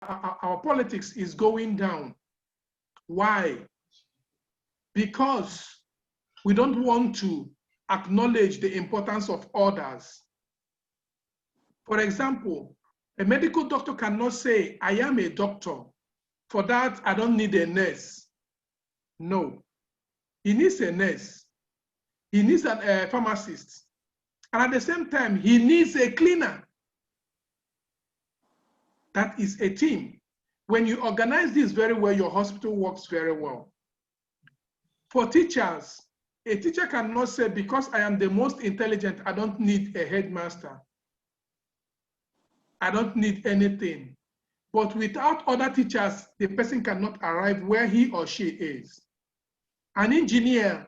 our politics is going down. Why? Because we don't want to acknowledge the importance of others. For example, a medical doctor cannot say, I am a doctor. For that, I don't need a nurse. No. He needs a nurse. He needs a pharmacist. And at the same time, he needs a cleaner. That is a team. When you organize this very well, your hospital works very well. For teachers, a teacher cannot say, because I am the most intelligent, I don't need a headmaster. I don't need anything. But without other teachers, the person cannot arrive where he or she is. An engineer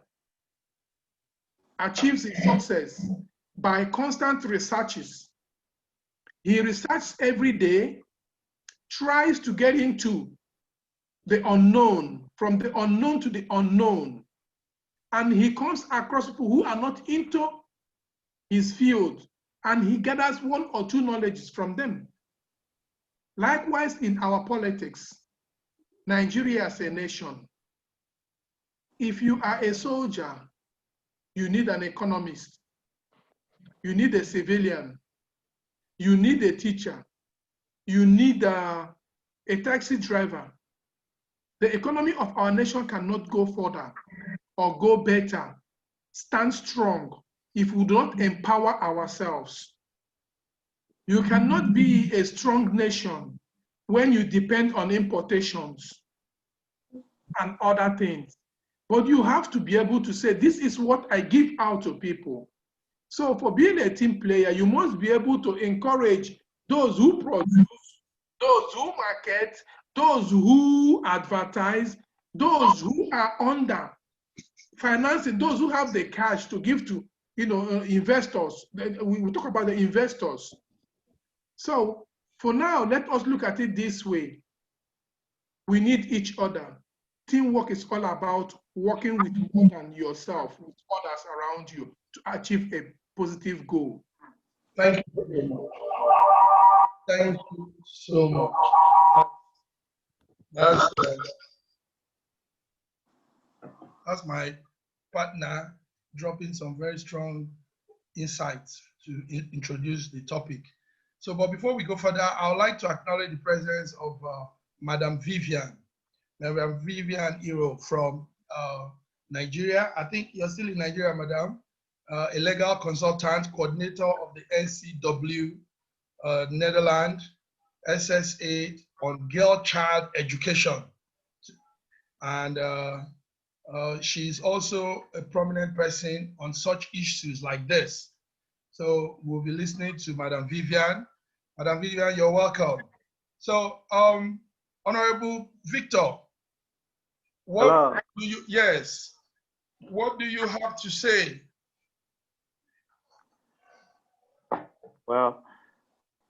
achieves his success by constant researches. He researches every day, tries to get into the unknown, from the unknown to the unknown. And he comes across people who are not into his field, and he gathers one or two knowledges from them. Likewise, in our politics, Nigeria as a nation, if you are a soldier, you need an economist, you need a civilian, you need a teacher, you need a taxi driver. The economy of our nation cannot go further or go better, stand strong, if we do not empower ourselves. You cannot be a strong nation when you depend on importations and other things. But you have to be able to say, this is what I give out to people. So for being a team player, you must be able to encourage those who produce, those who market, those who advertise, those who are under financing, those who have the cash to give to investors. We talk about the investors. So for now, let us look at it this way. We need each other. Teamwork is all about working with more than yourself, with others around you to achieve a positive goal. Thank you very much. Thank you so much. That's my partner dropping some very strong insights to introduce the topic. So, but before we go further, I would like to acknowledge the presence of Madam Vivian Iro from Nigeria. I think you're still in Nigeria, Madam. A legal consultant, coordinator of the NCW Netherlands SSA on girl-child education. And she's also a prominent person on such issues like this. So we'll be listening to Madam Vivian. Madam Vivian, you're welcome. So, Honorable Victor, what do you have to say? Well,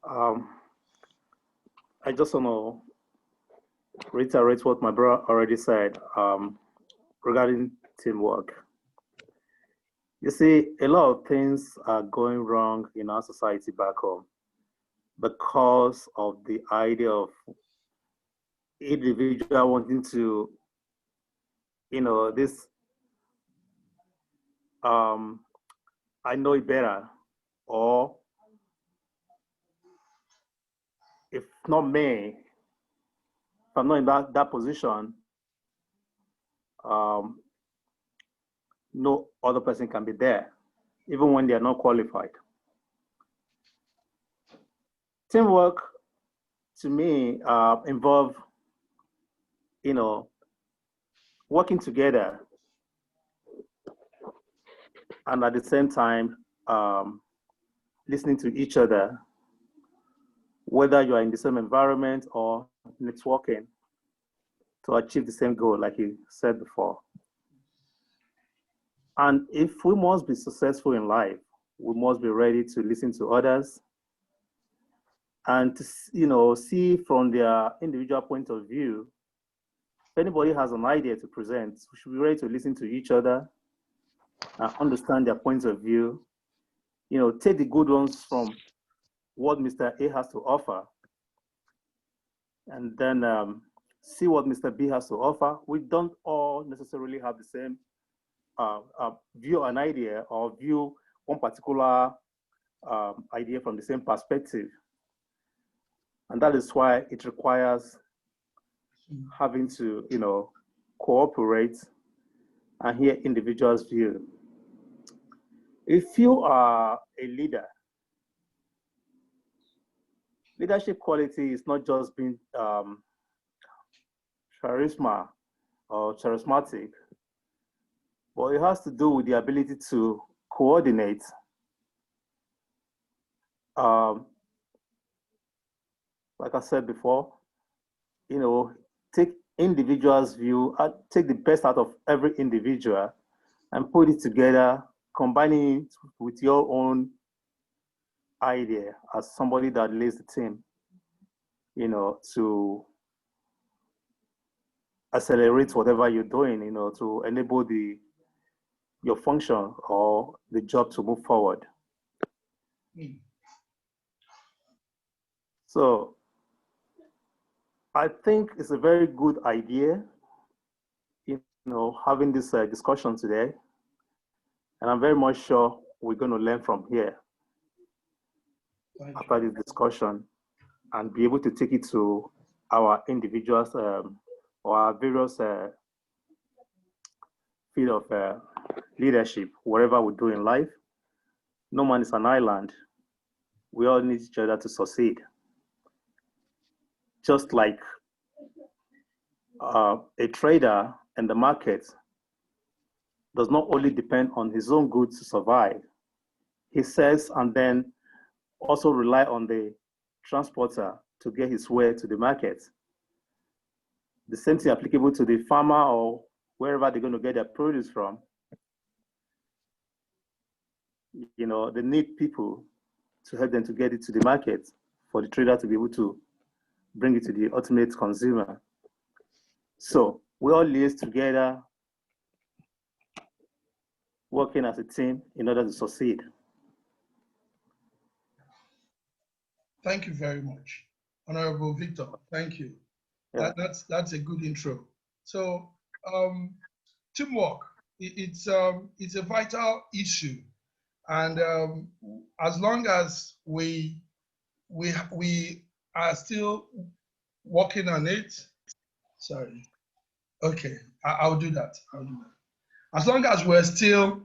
I just want to reiterate what my brother already said regarding teamwork. You see, a lot of things are going wrong in our society back home because of the idea of individual wanting to, this, I know it better, or if not me, if I'm not in that position, no other person can be there, even when they are not qualified. Teamwork, to me, involve, working together, and at the same time, listening to each other, whether you are in the same environment or networking, to achieve the same goal, like you said before. And if we must be successful in life, we must be ready to listen to others and to, see from their individual point of view. If anybody has an idea to present, we should be ready to listen to each other and understand their points of view. Take the good ones from what Mr. A has to offer, and then see what Mr. B has to offer. We don't all necessarily have the same view an idea or view one particular idea from the same perspective. And that is why it requires having to, cooperate and hear individuals' view. If you are a leader, leadership quality is not just being charisma or charismatic, but it has to do with the ability to coordinate, like I said before, take individuals' view, take the best out of every individual and put it together, combining it with your own idea as somebody that leads the team, to accelerate whatever you're doing, to enable your function or the job to move forward. So I think it's a very good idea, having this discussion today. And I'm very much sure we're going to learn from here after this discussion and be able to take it to our individuals or our various field of leadership, whatever we do in life. No man is an island. We all need each other to succeed. Just like a trader in the market does not only depend on his own goods to survive. He sells and then also rely on the transporter to get his way to the market. The same thing applicable to the farmer or wherever they're going to get their produce from. They need people to help them to get it to the market for the trader to be able to bring it to the ultimate consumer. So we all liaise together, working as a team in order to succeed. Thank you very much, Honorable Victor. Thank you. Yeah. That's a good intro. So teamwork, it's a vital issue, and as long as we are still working on it. Sorry. Okay, I'll do that. As long as we're still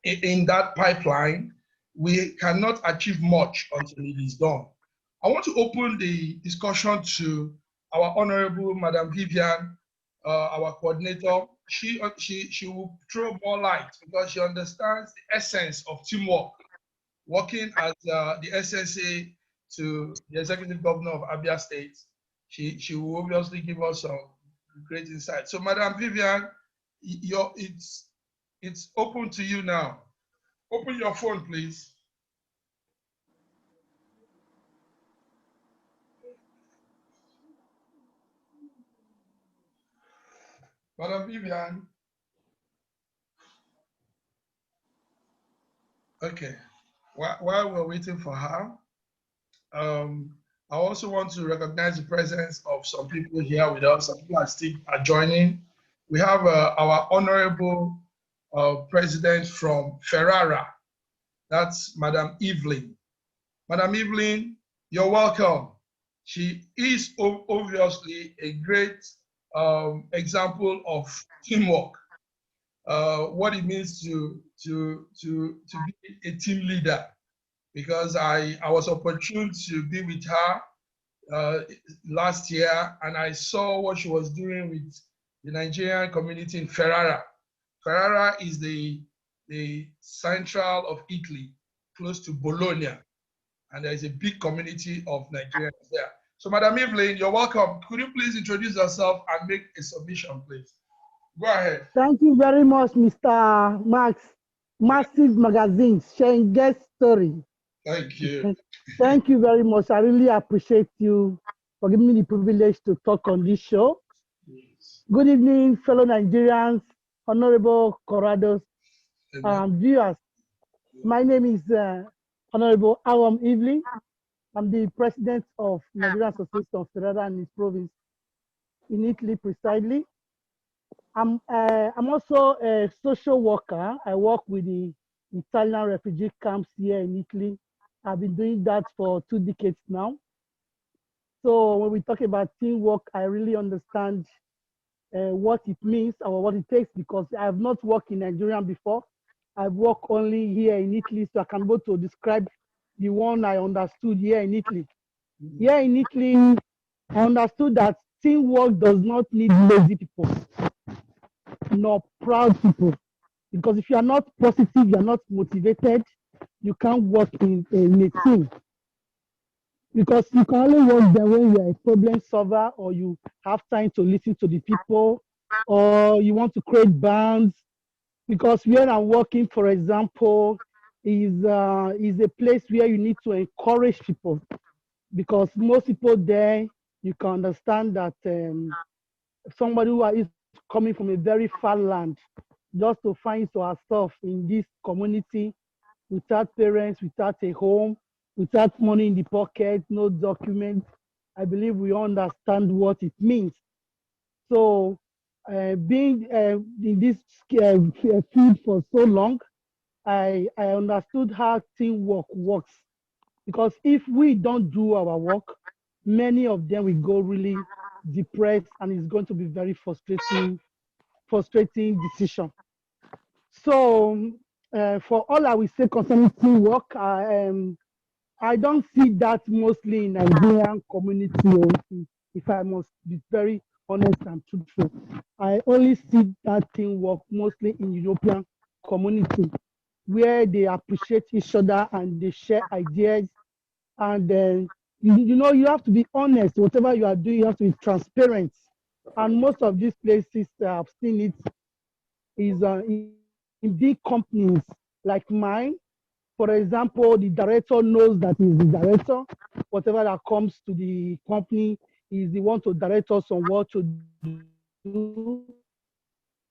in that pipeline, we cannot achieve much until it is done. I want to open the discussion to our Honorable Madam Vivian, our coordinator. She will throw more light because she understands the essence of teamwork, working as the SSA to the Executive Governor of Abia State. She will obviously give us some great insight. So, Madam Vivian, it's open to you now. Open your phone, please. Madam Vivian. Okay. While we're waiting for her, I also want to recognize the presence of some people here with us. Some people are joining. We have our Honorable President from Ferrara. That's Madam Evelyn. Madam Evelyn, you're welcome. She is obviously a great example of teamwork. What it means to be a team leader, because I was opportune to be with her last year, and I saw what she was doing with the Nigerian community in Ferrara. Ferrara is the central of Italy, close to Bologna, and there is a big community of Nigerians there. So, Madam Evelyn, you're welcome. Could you please introduce yourself and make a submission, please? Go ahead. Thank you very much, Mr. Max. Massive Magazine, Schengen story. Thank you. Thank you very much. I really appreciate you for giving me the privilege to talk on this show. Yes. Good evening, fellow Nigerians, honorable Corrados, viewers. My name is Honorable Awam Evelyn. I'm the president of Nigerian Association of Ferrara and its province in Italy, precisely. I'm also a social worker. I work with the Italian refugee camps here in Italy. I've been doing that for 2 decades now. So when we talk about teamwork, I really understand what it means or what it takes, because I have not worked in Nigeria before. I've worked only here in Italy, so I can go to describe the one I understood here in Italy. Here in Italy, I understood that teamwork does not need lazy people, nor proud people. Because if you are not positive, you are not motivated, you can't work in a team. Because you can only work there when you are a problem solver, or you have time to listen to the people, or you want to create bonds. Because where I'm working, for example, is a place where you need to encourage people. Because most people there, you can understand that somebody who is coming from a very far land, just to find herself in this community without parents, without a home, without money in the pocket, no documents. I believe we understand what it means. So being in this field for so long, I understood how teamwork works. Because if we don't do our work, many of them will go really depressed, and it's going to be very frustrating decision. So for all I will say concerning teamwork, I don't see that mostly in Nigerian community, if I must be very honest and truthful. I only see that teamwork mostly in European community, where they appreciate each other and they share ideas. And then, you know, you have to be honest. Whatever you are doing, you have to be transparent. And most of these places, I've seen it, is in big companies like mine. For example, the director knows that he's the director. Whatever that comes to the company is the one to direct us on what to do.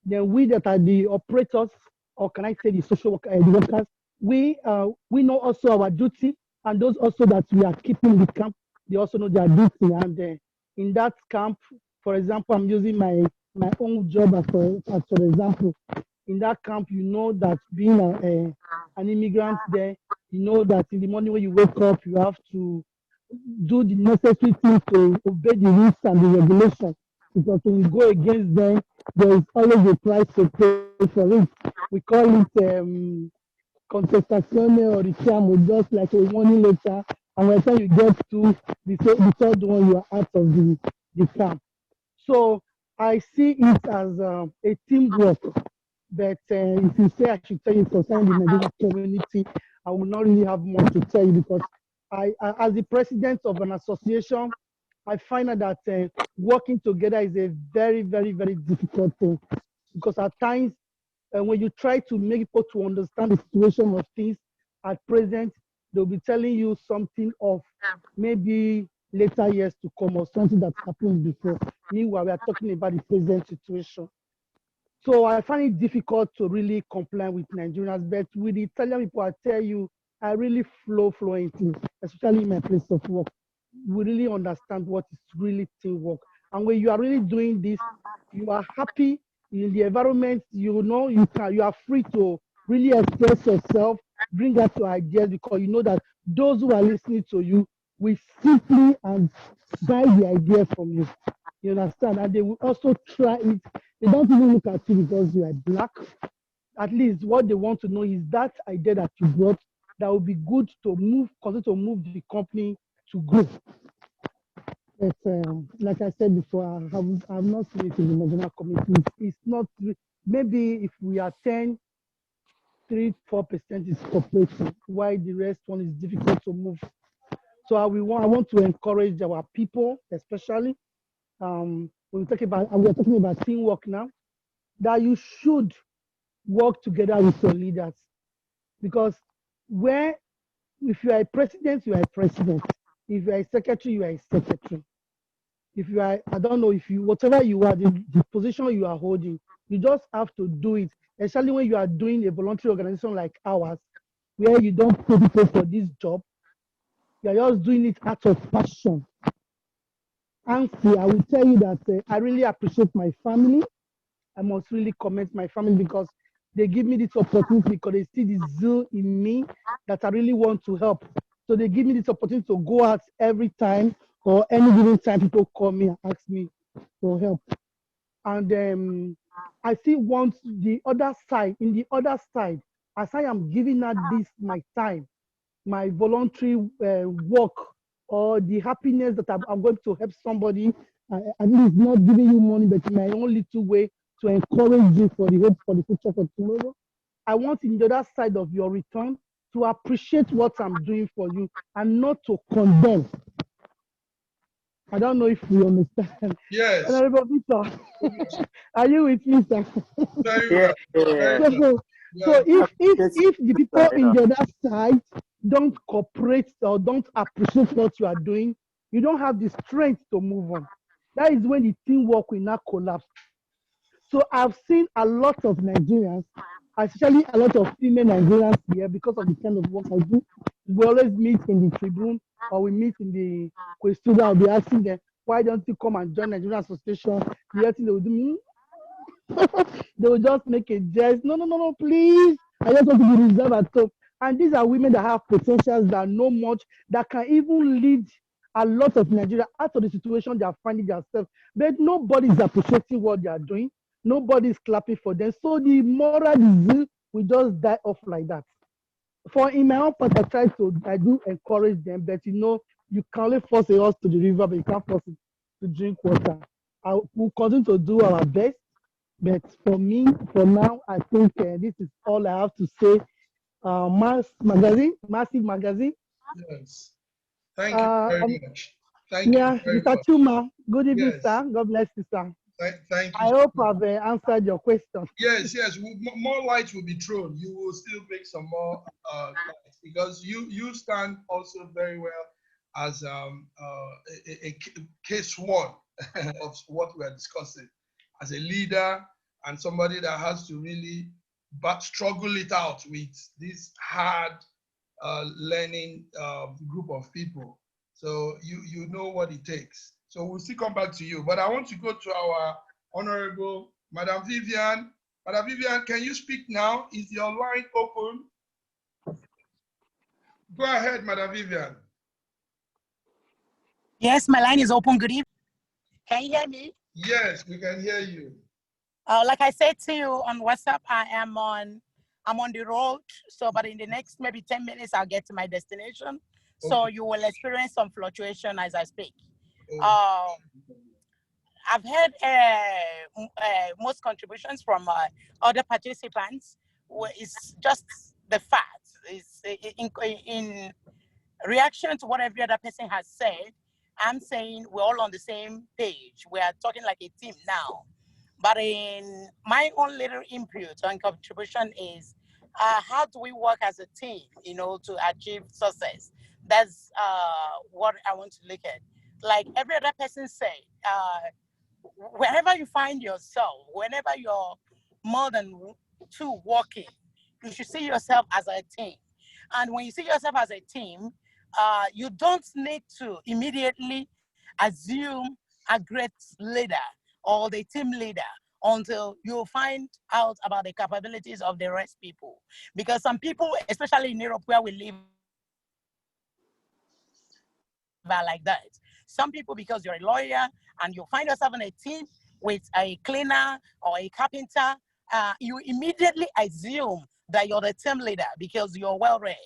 Then we that are the operators, or can I say the social work, the workers, we know also our duty, and those also that we are keeping the camp, they also know their duty. And in that camp, for example, I'm using my own job as for example. In that camp, you know that being an immigrant there, you know that in the morning when you wake up, you have to do the necessary things to obey the rules and the regulations. Because when you go against them, there is always a price to pay for it. We call it contestazione or richiamo, just like a warning letter. And by the time you get to the third one, you are out of the camp. So I see it as a teamwork. But if you say I should tell you concerning the Nigerian community, I will not really have much to tell you, because as the president of an association, I find out that working together is a very, very, very difficult thing. Because at times, when you try to make people to understand the situation of things at present, they'll be telling you something of maybe later years to come, or something that happened before. Meanwhile, we are talking about the present situation. So I find it difficult to really comply with Nigerians, but with the Italian people, I tell you, I really flow fluently, especially in my place of work. We really understand what is really teamwork. And when you are really doing this, you are happy in the environment, you know, you are free to really express yourself, bring out your ideas, because you know that those who are listening to you will simply and buy the idea from you. You understand? And they will also try it. They don't even look at you because you are black. At least what they want to know is that idea that you brought that will be good to continue to move the company to grow. But like I said before, I've not seen it in the Nigerian community. It's not, maybe if we are 10, 3-4% is cooperating, while the rest one is difficult to move. So I want to encourage our people, especially when we're talking about teamwork now, that you should work together with your leaders. Because if you are a president, you are a president. If you are a secretary, you are a secretary. If you are, I don't know, whatever you are, the position you are holding, you just have to do it. Especially when you are doing a voluntary organization like ours, where you don't pay people for this job, You're just doing it out of passion. And see, I will tell you that I really appreciate my family. I must really commend my family because they give me this opportunity because they see the zeal in me that I really want to help. So they give me this opportunity to go out every time or any given time people call me and ask me for help. And I see once the other side, in the other side, as I am giving out this my time, my voluntary work, or the happiness that I'm going to help somebody, at least not giving you money, but my own little way to encourage you for the hope for the future for tomorrow. I want in the other side of your return to appreciate what I'm doing for you and not to condemn. I don't know if you understand. Yes. Honorable Victor, are you with me, sir? Very well. Very Yeah. well. So Yeah. if the people in the other side don't cooperate or don't appreciate what you are doing, you don't have the strength to move on. That is when the teamwork will not collapse. So I've seen a lot of Nigerians, especially a lot of female Nigerians here because of the kind of work I do. We always meet in the tribune or we meet in the question. I'll be asking them, why don't you come and join Nigerian Association? The other thing they will do, they will just make a jest. No, no, no, no, please. I just want to be reserved at home. And these are women that have potentials that know much, that can even lead a lot of Nigeria out of the situation they are finding themselves. But nobody is appreciating what they are doing. Nobody is clapping for them. So the moral disease will just die off like that. For in my own part, I do encourage them, but you can only force a horse to the river, but you can't force it to drink water. I will continue to do our best. But for me, for now, I think this is all I have to say. Massive magazine. Yes. Thank you very much. Thank Yeah, you very Mr. much. Chuma, good evening, Yes. sir. God bless you, sir. Thank I you. hope I've answered your question. Yes, yes. More light will be thrown. You will still make some more light because you stand also very well as a case one of what we are discussing, as a leader and somebody that has to really struggle it out with this hard learning group of people. So you know what it takes. So we'll still come back to you. But I want to go to our Honorable Madam Vivian. Madam Vivian, can you speak now? Is your line open? Go ahead, Madam Vivian. Yes, my line is open. Good evening. Can you hear me? Yes, we can hear you. Like I said to you on WhatsApp, I'm on the road. So, but in the next maybe 10 minutes, I'll get to my destination. So you will experience some fluctuation as I speak. I've heard most contributions from other participants. It's just the fact. It's in reaction to what every other person has said. I'm saying we're all on the same page. We are talking like a team now. But in my own little input and contribution is how do we work as a team, to achieve success? That's what I want to look at. Like every other person said, wherever you find yourself, whenever you're more than two working, you should see yourself as a team. And when you see yourself as a team, you don't need to immediately assume a great leader or the team leader until you find out about the capabilities of the rest people. Because some people, especially in Europe where we live, are like that. Some people, because you're a lawyer and you find yourself in a team with a cleaner or a carpenter, you immediately assume that you're the team leader because you're well read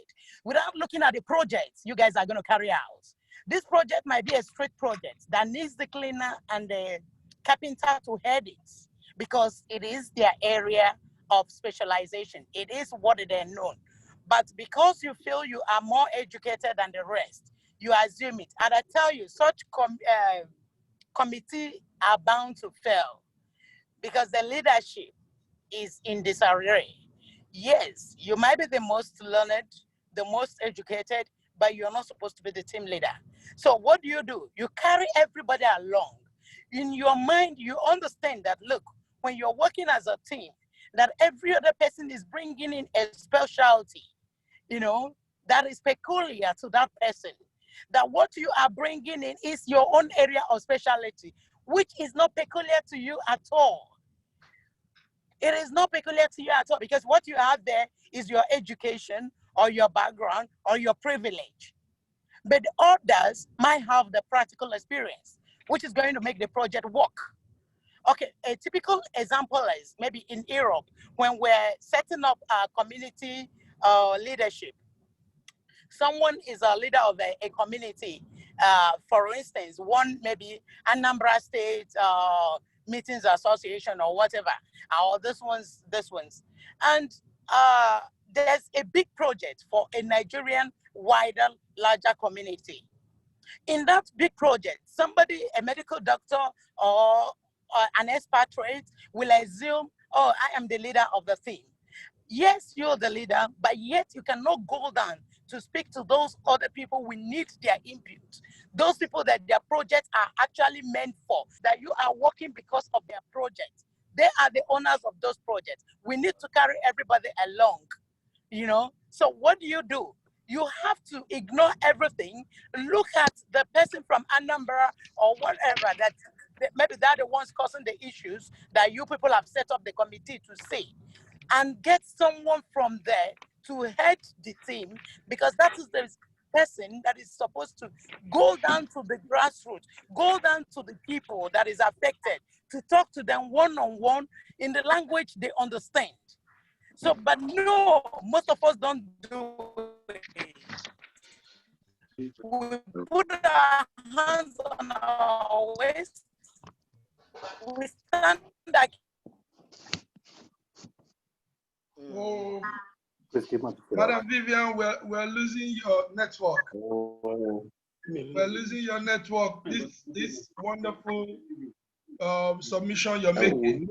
without looking at the projects you guys are going to carry out. This project might be a straight project that needs the cleaner and the carpenter to head it because it is their area of specialization. It is what they're known. But because you feel you are more educated than the rest, you assume it. And I tell you, such committee are bound to fail because the leadership is in disarray. Yes, you might be the most learned, the most educated, but you're not supposed to be the team leader. So what do? You carry everybody along. In your mind, you understand that, look, when you're working as a team, that every other person is bringing in a specialty, that is peculiar to that person. that what you are bringing in is your own area of specialty, which is not peculiar to you at all. It is not peculiar to you at all, because what you have there is your education or your background or your privilege. But others might have the practical experience, which is going to make the project work. Okay, a typical example is maybe in Europe, when we're setting up a community leadership. Someone is a leader of a community. For instance, one maybe Anambra State Meetings Association or whatever, or this one's. And there's a big project for a Nigerian wider, larger community. In that big project, somebody, a medical doctor or an expatriate will assume, oh, I am the leader of the team. Yes, you're the leader, but yet you cannot go down to speak to those other people who need their input. Those people that their projects are actually meant for, that you are working because of their project. They are the owners of those projects. We need to carry everybody along, you know? So what do? You have to ignore everything. Look at the person from Anambra or whatever, that maybe they're the ones causing the issues that you people have set up the committee to see, and get someone from there to head the team, because that is the person that is supposed to go down to the grassroots, go down to the people that is affected, to talk to them one-on-one in the language they understand. So, but no, most of us don't do it. We put our hands on our waist, we stand like. Oh, Please keep my Madam Vivian, we're losing your network. We're losing your network. This wonderful submission you're making.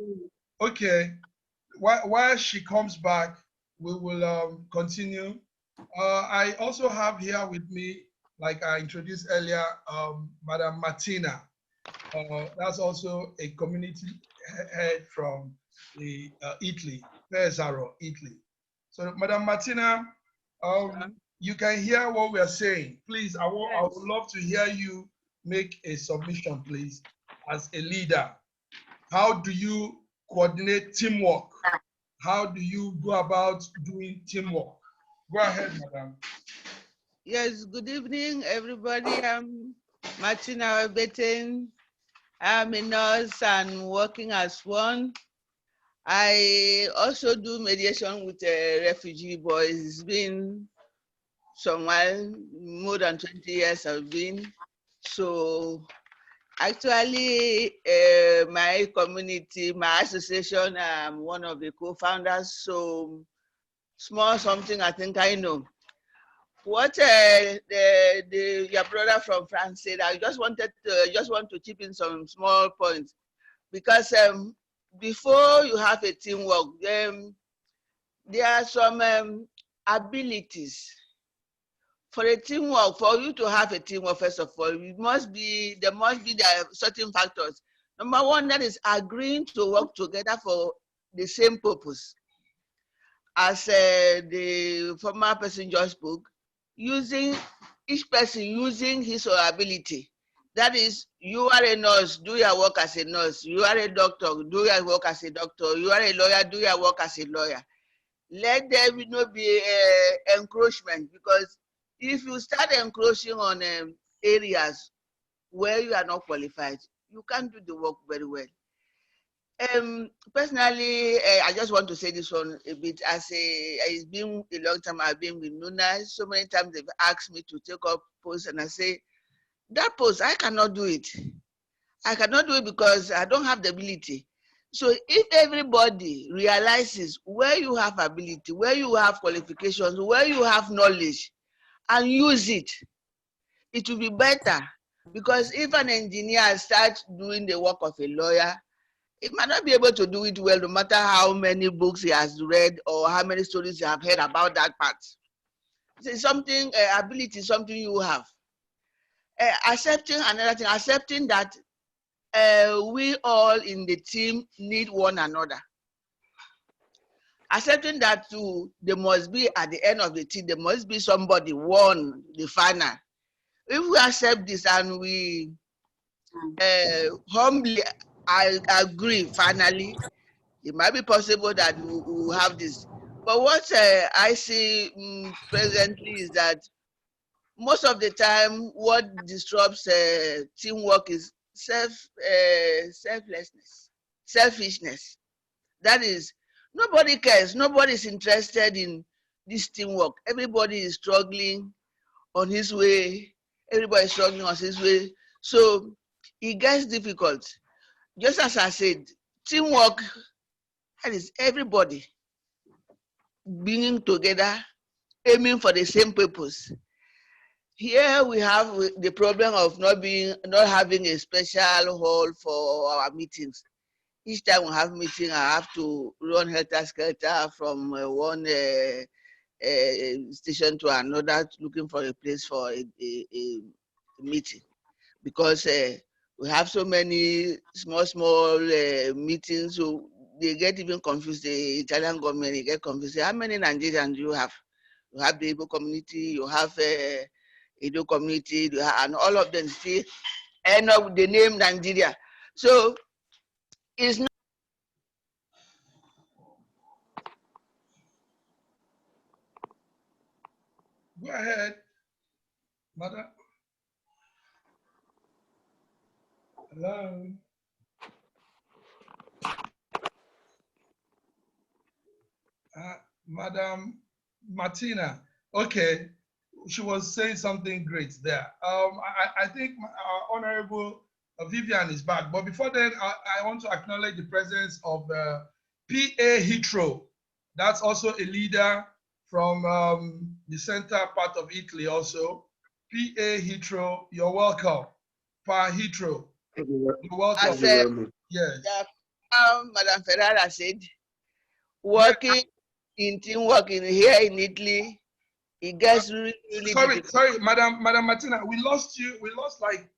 Okay, while she comes back, we will continue. I also have here with me, like I introduced earlier, Madam Martina. That's also a community head from the Italy, Pesaro, Italy. So, Madam Martina, you can hear what we are saying. Please, I would love to hear you make a submission, please, as a leader. How do you coordinate teamwork? How do you go about doing teamwork? Go ahead, Madam. Yes, good evening, everybody. I'm Martina Betten. I'm a nurse and working as one. I also do mediation with refugee boys. It's been some while, more than 20 years I've been. So actually, my community, my association, I'm one of the co-founders. So small something I think I know. What your brother from France said, I just want to chip in some small points, because before you have a teamwork, there are some abilities. For a teamwork, for you to have a teamwork, first of all, there must be certain factors. Number one, that is agreeing to work together for the same purpose. As the former person just spoke, each person using his or her ability. That is, you are a nurse, do your work as a nurse. You are a doctor, do your work as a doctor. You are a lawyer, do your work as a lawyer. Let there not be encroachment, because if you start encroaching on areas where you are not qualified, you can't do the work very well. Personally, I just want to say this one a bit. It's been a long time I've been with Nuna. So many times they've asked me to take up posts, and I say, that post, I cannot do it. I cannot do it because I don't have the ability. So if everybody realizes where you have ability, where you have qualifications, where you have knowledge, and use it, it will be better. Because if an engineer starts doing the work of a lawyer, he might not be able to do it well, no matter how many books he has read or how many stories he have heard about that part. It's something, ability is something you have. Accepting another thing, accepting that we all in the team need one another. Accepting that too, there must be, at the end of the team, there must be somebody won the final. if we accept this and we humbly agree finally, it might be possible that we will have this. But what I see presently is that most of the time, what disrupts teamwork is selfishness. That is, nobody cares. Nobody is interested in this teamwork. Everybody is struggling on his way. Everybody is struggling on his way. So it gets difficult. Just as I said, teamwork, that is everybody being together, aiming for the same purpose. Here we have the problem of not having a special hall for our meetings. Each time we have meeting, I have to run helter-skelter from one station to another, looking for a place for a meeting, because we have so many small meetings, so they get even confused. The Italian government, they get confused. How many Nigerians do you have? You have the Igbo community, you have Edo community, and all of them still end up with the name Nigeria. So it's not. Go ahead, Mother. Hello. Madam Martina. Okay, she was saying something great there. I think our Honorable Vivian is back, but before then, I want to acknowledge the presence of P.A. Hitro. That's also a leader from the center part of Italy also. P.A. Hitro, you're welcome. Pa Hitro, you're welcome. I said, yes. Madam Ferrara said, working in teamwork here in Italy, it gets really difficult. Sorry, Madam Martina, we lost you. We lost like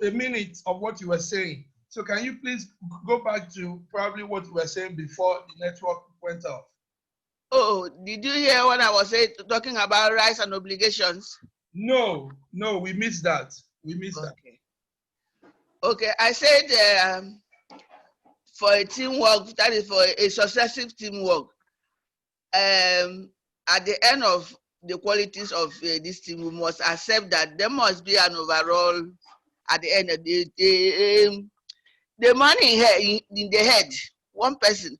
a minute of what you were saying. So can you please go back to probably what you were saying before the network went off? Oh, did you hear when I was talking about rights and obligations? No, we missed that. We missed that. Okay, I said for a teamwork, that is for a successive teamwork, at the end of the qualities of this team, we must accept that there must be an overall, at the end of the money here in the head, one person.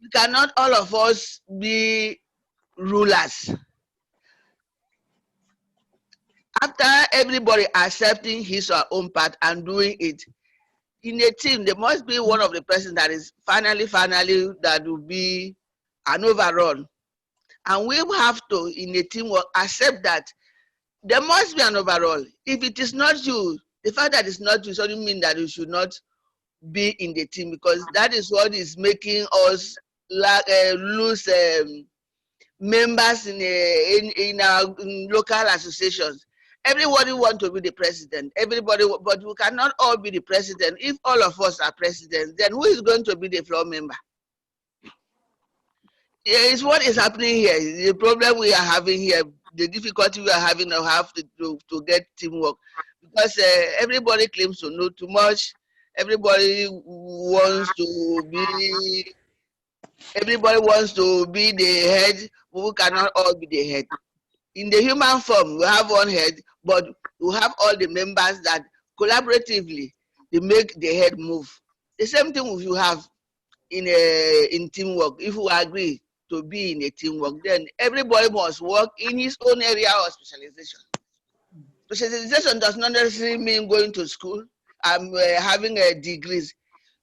We cannot all of us be rulers. After everybody accepting his or her own part and doing it, in a team, there must be one of the person that is finally, that will be an overall. And we have to, in a teamwork, accept that there must be an overall. If it is not you, the fact that it's not you doesn't mean that you should not be in the team, because that is what is making us lose members in our local associations. Everybody wants to be the president. Everybody, but we cannot all be the president. If all of us are presidents, then who is going to be the floor member? It's what is happening here. The problem we are having here, the difficulty we are having to get teamwork, because everybody claims to know too much. Everybody wants to be the head, but we cannot all be the head. In the human form, we have one head, but we have all the members that collaboratively they make the head move. The same thing if you have in teamwork. If we agree to be in a teamwork, then everybody must work in his own area of specialization. Specialization does not necessarily mean going to school and having degrees.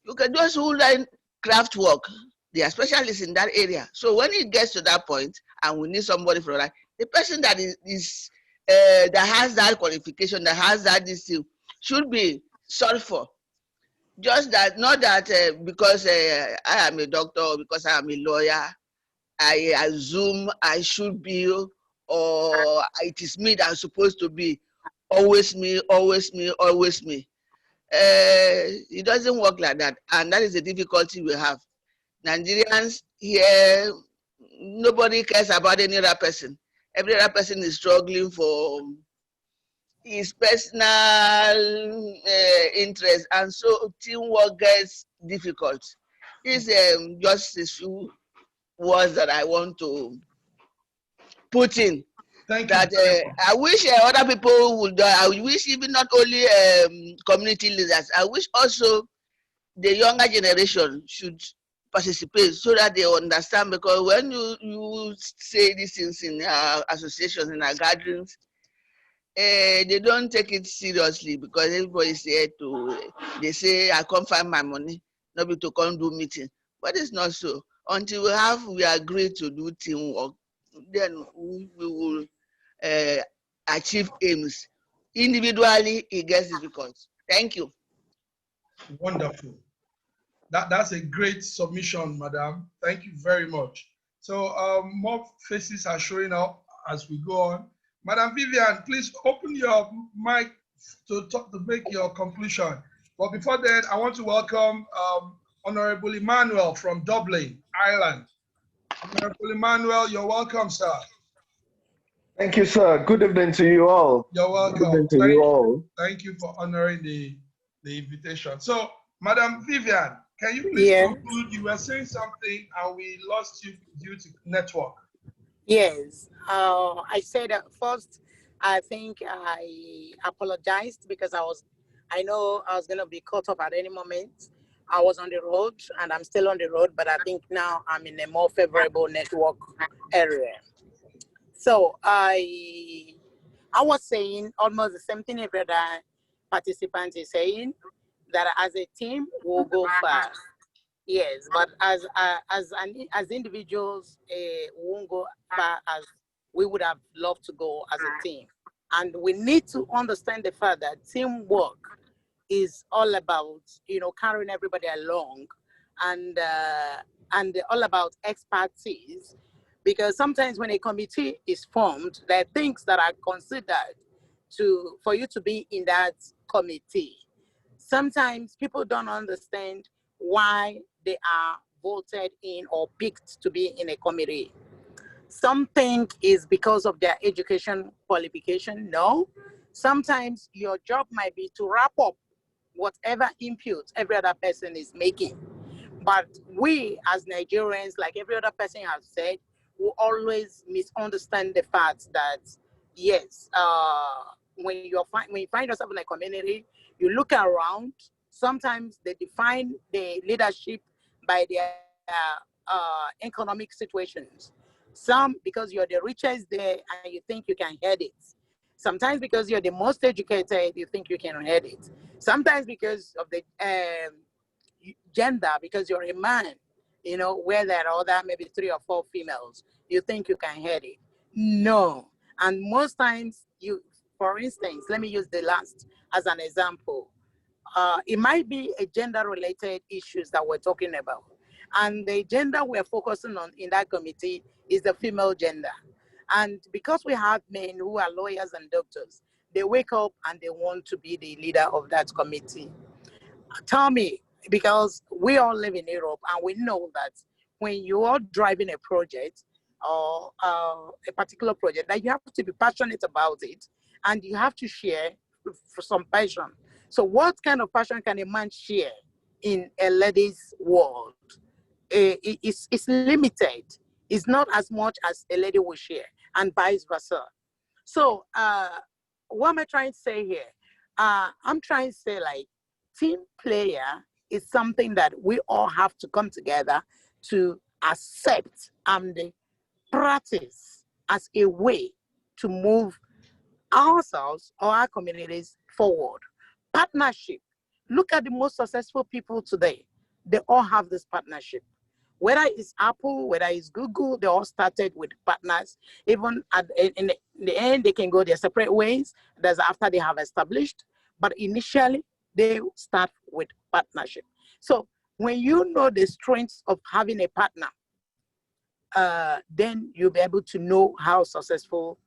You can just who learn craft work. They are specialists in that area. So when it gets to that point, and we need somebody for that, the person that that has that qualification, that has that distinction, should be sought for. Just that, not that because I am a doctor or because I am a lawyer, I assume I should be, or it is me that I'm supposed to be. Always me, always me, always me. It doesn't work like that, and that is the difficulty we have. Nigerians here, nobody cares about any other person. Every other person is struggling for his personal interest, and so teamwork gets difficult. It's just a few words that I want to put in. Thank That you. I wish other people would. I wish even not only community leaders. I wish also the younger generation should participate so that they understand. Because when you say these things in our associations, in our gatherings, they don't take it seriously because everybody's here to. They say, "I can't find my money, not be to come do meeting," but it's not so. Until we agree to do teamwork, then we will achieve aims. Individually, it gets difficult. Thank you. Wonderful. That's a great submission, madam. Thank you very much. So more faces are showing up as we go on. Madam Vivian, please open your mic to make your conclusion. But before that, I want to welcome Honorable Emmanuel from Dublin, Ireland. Honorable Emmanuel, you're welcome, sir. Thank you, sir. Good evening to you all. You're welcome. Good evening to you all. Thank you for honoring the invitation. So, Madam Vivian, can you please conclude? You were saying something and we lost you due to network. Yes. I said first, I think I apologized because I know I was going to be caught up at any moment. I was on the road and I'm still on the road, but I think now I'm in a more favorable network area. So I was saying almost the same thing every other participant is saying, that as a team we'll go far. Yes, but as individuals, we won't go far as we would have loved to go as a team. And we need to understand the fact that teamwork is all about, carrying everybody along, and all about expertise. Because sometimes when a committee is formed, there are things that are considered for you to be in that committee. Sometimes people don't understand why they are voted in or picked to be in a committee. Some think is because of their education qualification. No. Sometimes your job might be to wrap up whatever input every other person is making. But we as Nigerians, like every other person has said, will always misunderstand the fact that, yes, when you find yourself in a community, you look around, sometimes they define the leadership by their economic situations. Some because you're the richest there and you think you can head it. Sometimes because you're the most educated, you think you can head it. Sometimes because of the gender, because you're a man, where there are other maybe 3 or 4 females, you think you can head it. No. And most times for instance, let me use the last as an example. It might be a gender-related issues that we're talking about. And the gender we're focusing on in that committee is the female gender. And because we have men who are lawyers and doctors, they wake up and they want to be the leader of that committee. Tell me, because we all live in Europe and we know that when you are driving a project or a particular project, that you have to be passionate about it and you have to share for some passion. So what kind of passion can a man share in a lady's world? It's limited. It's not as much as a lady will share, and vice versa. So what am I trying to say here? I'm trying to say, like, team player is something that we all have to come together to accept and practice as a way to move ourselves or our communities forward. Partnership. Look at the most successful people today. They all have this partnership. Whether it's Apple, whether it's Google, they all started with partners. Even in the end, they can go their separate ways. That's after they have established. But initially, they start with partnership. So when you know the strengths of having a partner, then you'll be able to know how successful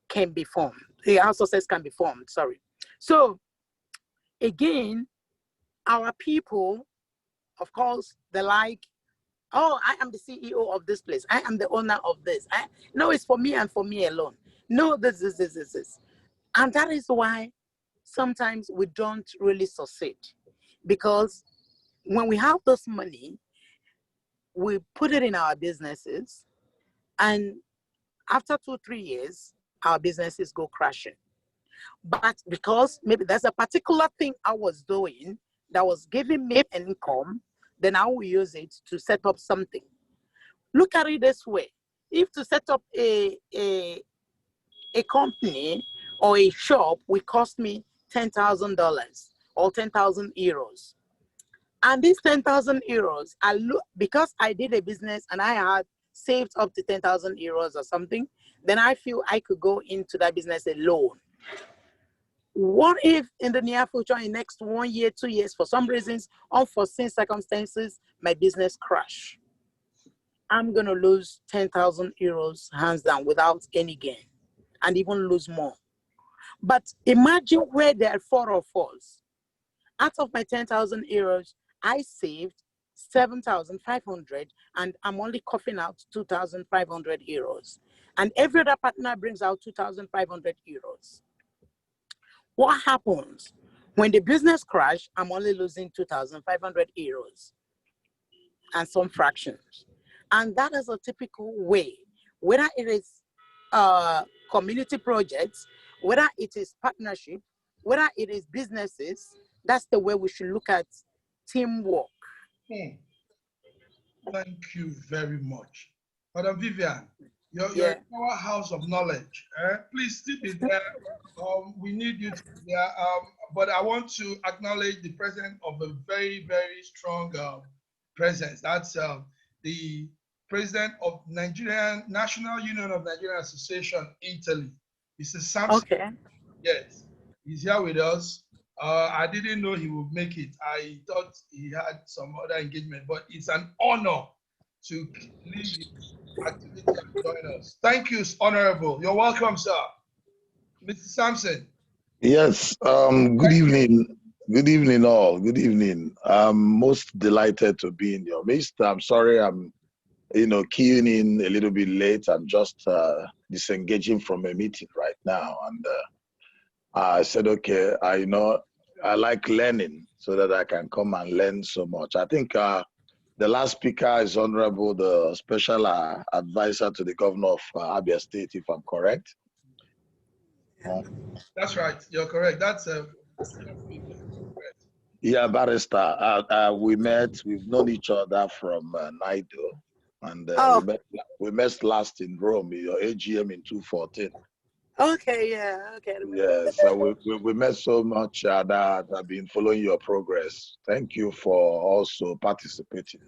can be formed. How success can be formed, sorry. So again, our people, of course, they like, oh, I am the CEO of this place. I am the owner of this. No, it's for me and for me alone. No, this. And that is why sometimes we don't really succeed. Because when we have this money, we put it in our businesses, and after 2, 3 years, our businesses go crashing. But because maybe there's a particular thing I was doing that was giving me an income, then I will use it to set up something. Look at it this way. If to set up a company or a shop will cost me $10,000 or 10,000 euros. And these 10,000 euros, because I did a business and I had saved up to 10,000 euros or something, then I feel I could go into that business alone. What if in the near future, in the next 1 year, 2 years, for some reasons, unforeseen circumstances, my business crash? I'm going to lose 10,000 euros hands down without any gain, and even lose more. But imagine where there are 4 of us. Out of my 10,000 euros, I saved 7,500, and I'm only coughing out 2,500 euros. And every other partner brings out 2,500 euros. What happens? When the business crash, I'm only losing 2,500 euros and some fractions. And that is a typical way, whether it is community projects, whether it is partnership, whether it is businesses, that's the way we should look at teamwork. Thank you very much. Madam Vivian, you're a powerhouse of knowledge. Please still be there. We need you to be there. But I want to acknowledge the presence of a very, very strong presence. That's the president of Nigerian National Union of Nigerian Association, Italy. Mr. Samson. Okay. Yes, he's here with us. I didn't know he would make it. I thought he had some other engagement, but it's an honor to lead his activity and join us. Thank you, Honorable. You're welcome, sir. Mr. Sampson. Yes, good evening. Good evening, all. Good evening. I'm most delighted to be in your midst. I'm sorry I'm, keying in a little bit late. I'm just disengaging from a meeting right now. And I said, okay, I like learning so that I can come and learn so much. I think the last speaker is Honorable, the Special Advisor to the Governor of Abia State, if I'm correct. That's right. You're correct. That's yeah, Barrister. We've known each other from Nido, and we met last in Rome, your AGM in 2014. Okay, yeah, okay. Yeah, so we met so much that I've been following your progress. Thank you for also participating.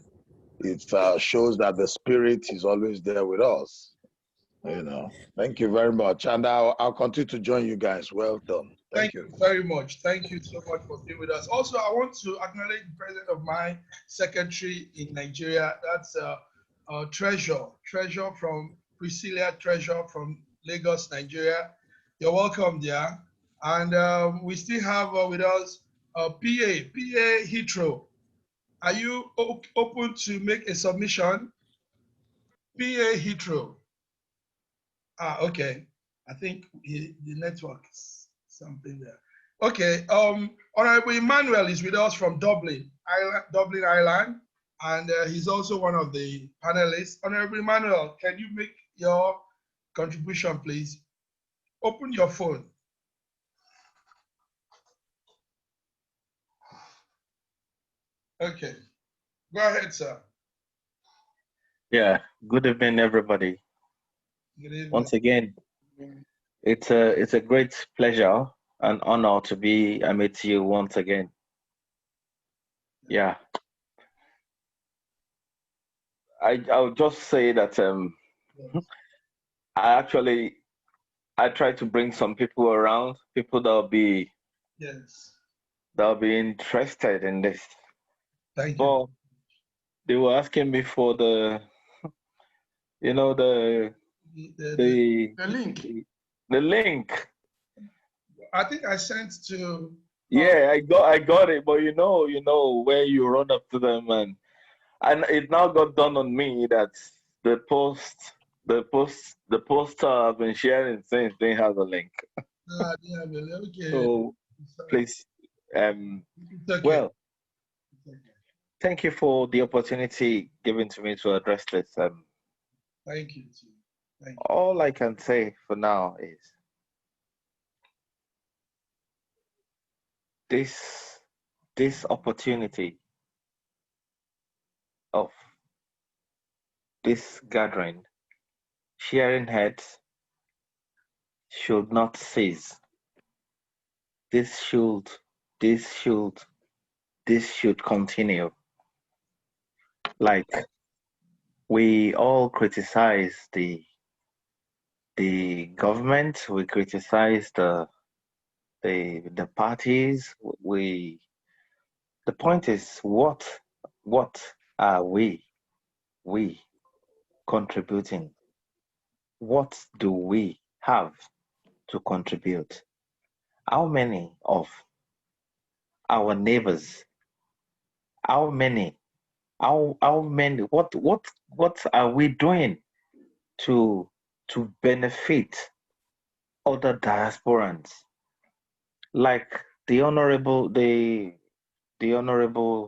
It shows that the spirit is always there with us. Thank you very much. And I'll continue to join you guys. Well done. Thank you very much. Thank you so much for being with us. Also, I want to acknowledge the president of my secretary in Nigeria. That's Treasure from Priscilla Treasure from Lagos, Nigeria. You're welcome, dear. And we still have with us PA Heathrow. Are you open to make a submission? PA Heathrow. Okay. I think the network is something there. Okay. Honorable Emmanuel is with us from Dublin, Ireland, and he's also one of the panelists. Honorable Emmanuel, can you make your contribution, please? Open your phone. Okay. Go ahead, sir. Yeah. Good evening, everybody. Good evening. Once again, it's a great pleasure and honor to be amidst you once again. Yeah. I'll just say that I try to bring some people around, people that'll be interested in this. Thank you. They were asking me for the link. The link. I think I sent to. Yeah, I got it, but where you run up to them and it now got done on me that the poster I've been sharing since didn't have a link. Yeah, well, okay. So please, It's okay. well, thank you for the opportunity given to me to address this. Thank you. Thank you. All I can say for now is this opportunity of this gathering, sharing heads, should not cease. This should this should this should continue. Like we all criticize the government, we criticize the parties. The point is, what are we contributing? What do we have to contribute? How many of our neighbors, how many what are we doing to benefit other diasporans? Like the honorable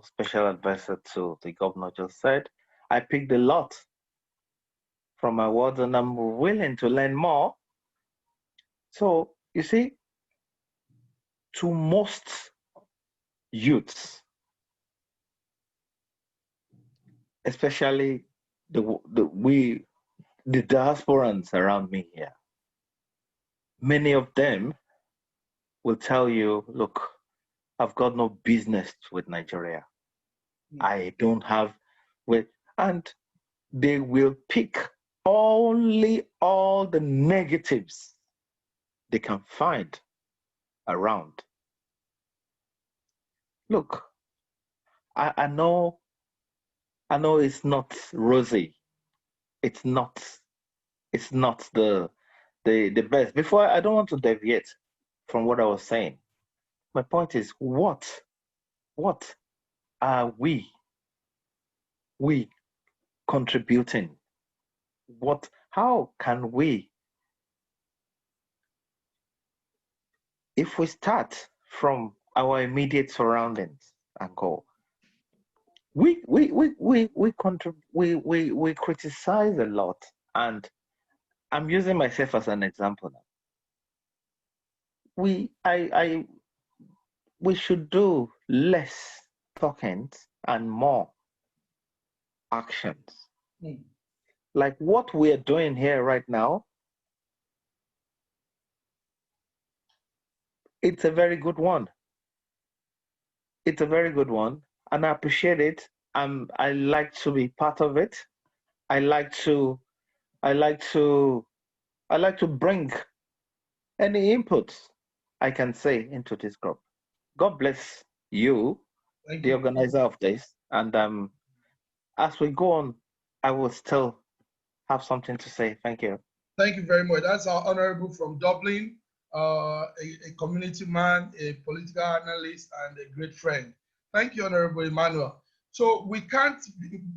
special advisor to the governor just said, I picked a lot from my words and I'm willing to learn more. So you see, to most youths, especially the diasporans around me here, many of them will tell you, look, I've got no business with Nigeria. I don't have with, and they will pick only all the negatives they can find around. Look, I know it's not rosy. It's not the best. Before, I don't want to deviate from what I was saying. My point is, what are we contributing? How can we, if we start from our immediate surroundings and go, we criticize a lot, and I'm using myself as an example now. We should do less talking and more actions. Like what we are doing here right now, it's a very good one. It's a very good one, and I appreciate it. I like to be part of it. I like to bring any inputs I can say into this group. God bless you, the organizer of this, and as we go on, I will still have something to say. Thank you. Thank you very much. That's our honorable from Dublin, a community man, a political analyst, and a great friend. Thank you, Honorable Emmanuel. So we can't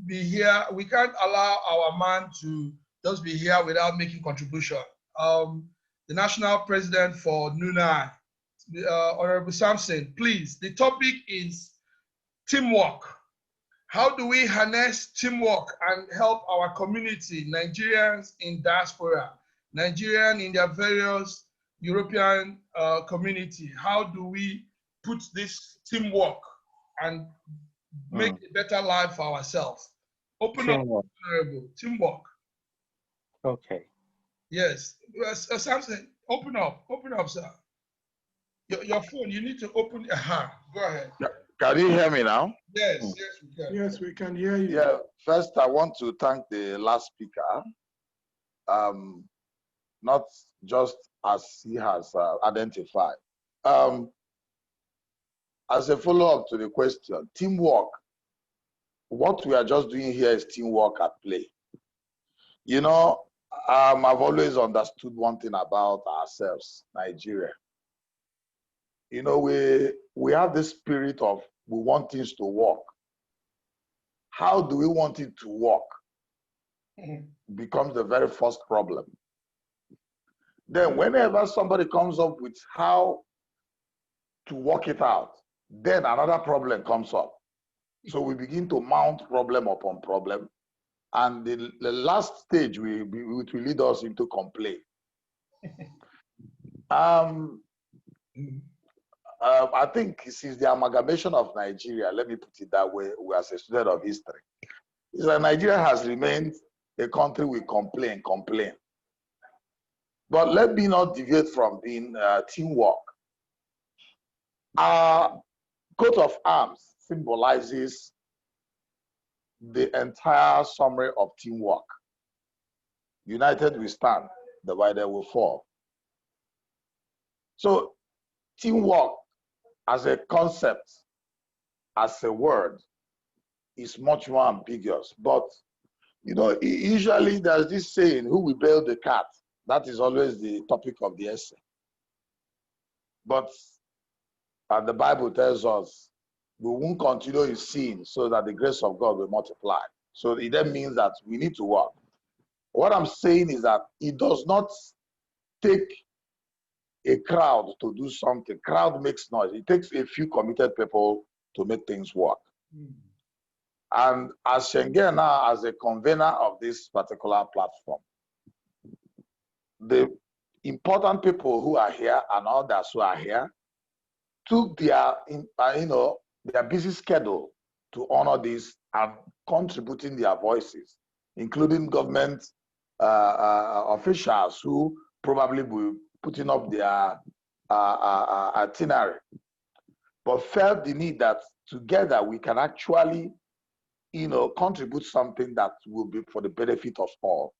be here, we can't allow our man to just be here without making contribution. The national president for NUNAI, Honorable Sampson, please, the topic is teamwork. How do we harness teamwork and help our community, Nigerians in diaspora, Nigerian in their various European community? How do we put this teamwork and make a better life for ourselves? Open teamwork. Up, Honorable. Teamwork. Okay. Yes. Samson, open up, sir. Your phone, you need to open. Go ahead. Can you hear me now? Yes, yes, we can. Yes, we can hear you. Yeah, first I want to thank the last speaker, not just as he has identified. As a follow-up to the question, teamwork, what we are just doing here is teamwork at play. You know, I've always understood one thing about ourselves, Nigeria. You know, we have this spirit of we want things to work. How do we want it to work? Becomes the very first problem. Then whenever somebody comes up with how to work it out, then another problem comes up. So we begin to mount problem upon problem. And the last stage will lead us into complaint. I think since the amalgamation of Nigeria, let me put it that way, as a student of history, is that Nigeria has remained a country we complain. But let me not deviate from being teamwork. Our coat of arms symbolizes the entire summary of teamwork. United we stand, divided we fall. So teamwork as a concept, as a word, is much more ambiguous. But, you know, usually there's this saying, who will bail the cat? That is always the topic of the essay. But the Bible tells us we won't continue in sin so that the grace of God will multiply. So it then means that we need to work. What I'm saying is that it does not take a crowd to do something. Crowd makes noise. It takes a few committed people to make things work. And as Schengen now, as a convener of this particular platform, the important people who are here and others who are here took their, their busy schedule to honor this and contributing their voices, including government officials who probably will putting up their itinerary, but felt the need that together we can actually, contribute something that will be for the benefit of all.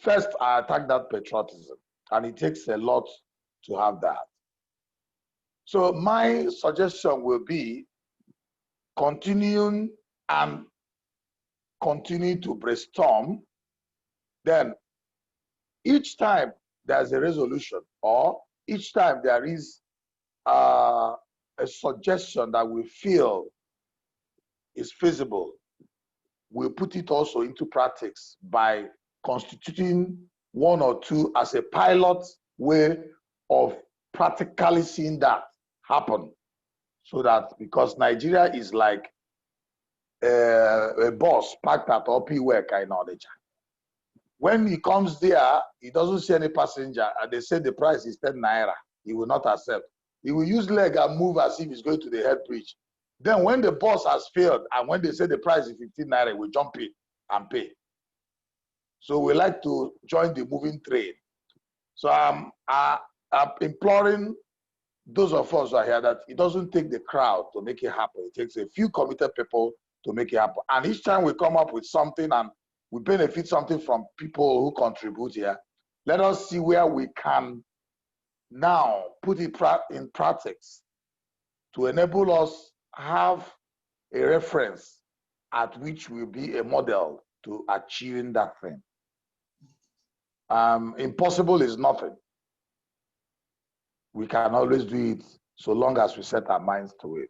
First, I attack that patriotism, and it takes a lot to have that. So my suggestion will be continue to brainstorm. Then each time there's a resolution, or each time there is a suggestion that we feel is feasible, we'll put it also into practice by constituting one or two as a pilot way of practically seeing that happen. So that, because Nigeria is like a bus parked at Opiweka in Onitsha. When he comes there, he doesn't see any passenger, and they say the price is 10 naira. He will not accept. He will use leg and move as if he's going to the head bridge. Then when the bus has failed, and when they say the price is 15 naira, we jump in and pay. So we like to join the moving train. So I'm imploring those of us who are here that it doesn't take the crowd to make it happen. It takes a few committed people to make it happen. And each time we come up with something and we benefit something from people who contribute here, let us see where we can now put it in practice to enable us have a reference at which will be a model to achieving that thing. Impossible is nothing. We can always do it so long as we set our minds to it.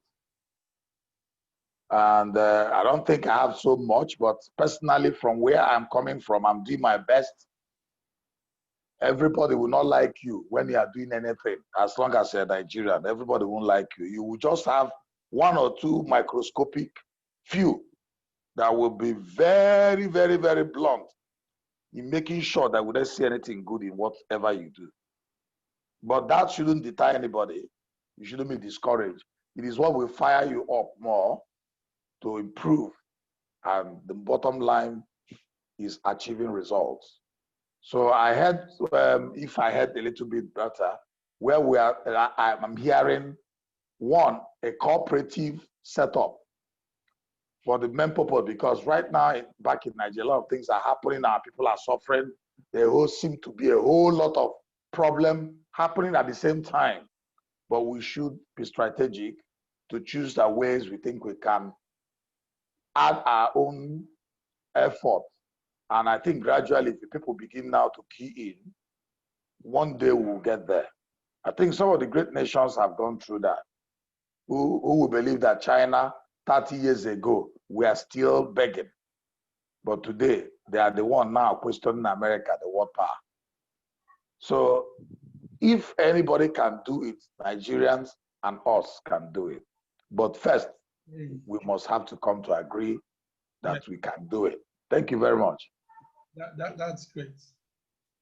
And I don't think I have so much, but personally, from where I'm coming from, I'm doing my best. Everybody will not like you when you are doing anything, as long as you're Nigerian. Everybody won't like you. You will just have one or two microscopic few that will be very, very, very blunt in making sure that we don't see anything good in whatever you do. But that shouldn't deter anybody. You shouldn't be discouraged. It is what will fire you up more to improve. And the bottom line is achieving results. So I had, if I had a little bit better, where we are, I'm hearing, one, a cooperative setup for the main purpose, because right now, back in Nigeria, a lot of things are happening now. People are suffering. There seem to be a whole lot of problem happening at the same time. But we should be strategic to choose the ways we think we can add our own effort. And I think gradually, if people begin now to key in, one day we'll get there. I think some of the great nations have gone through that. Who will believe that China, 30 years ago, we are still begging. But today, they are the one now questioning America, the world power. So If anybody can do it, Nigerians and us can do it. But first, we must have to come to agree that we can do it. Thank you very much. That's great.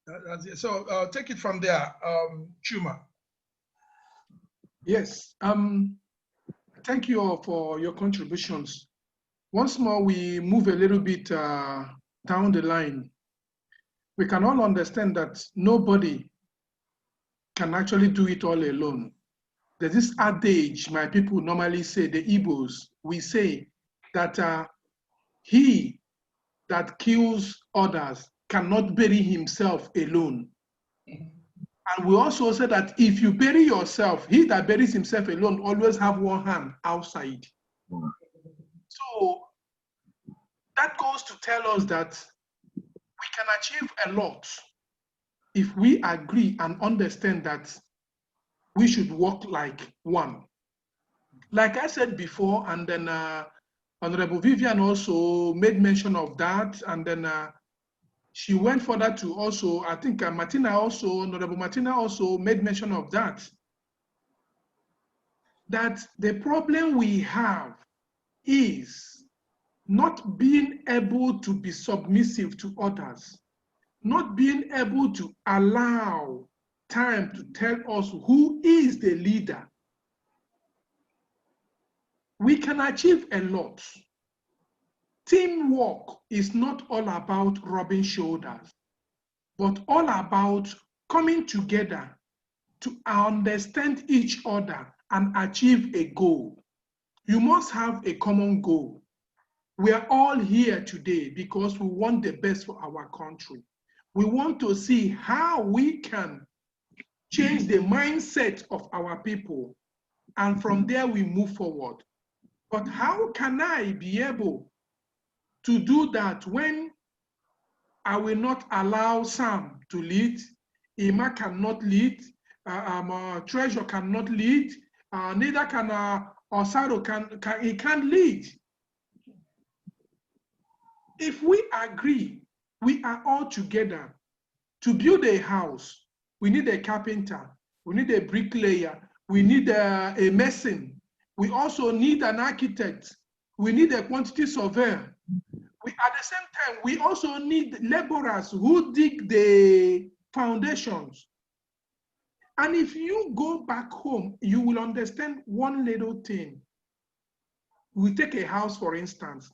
That's it. So take it from there, Chuma. Yes. Thank you all for your contributions. Once more, we move a little bit down the line. We can all understand that nobody can actually do it all alone. There's this adage my people normally say, the Igbos, we say that he that kills others cannot bury himself alone. And we also say that if you bury yourself, he that buries himself alone always have one hand outside. So that goes to tell us that we can achieve a lot if we agree and understand that we should work like one. Like I said before, and then Honorable Vivian also made mention of that, and then she went further to also, I think Honorable Martina also made mention of that, that the problem we have is not being able to be submissive to others, not being able to allow time to tell us who is the leader. We can achieve a lot. Teamwork is not all about rubbing shoulders, but all about coming together to understand each other and achieve a goal. You must have a common goal. We are all here today because we want the best for our country. We want to see how we can change the mindset of our people, and from there we move forward. But how can I be able to do that when I will not allow Sam to lead, Ima cannot lead, Treasure cannot lead, neither can Osaro he can't lead. If we agree, we are all together. To build a house, we need a carpenter, we need a bricklayer, we need a mason, we also need an architect, we need a quantity surveyor. At the same time, we also need laborers who dig the foundations. And if you go back home, you will understand one little thing. We take a house, for instance.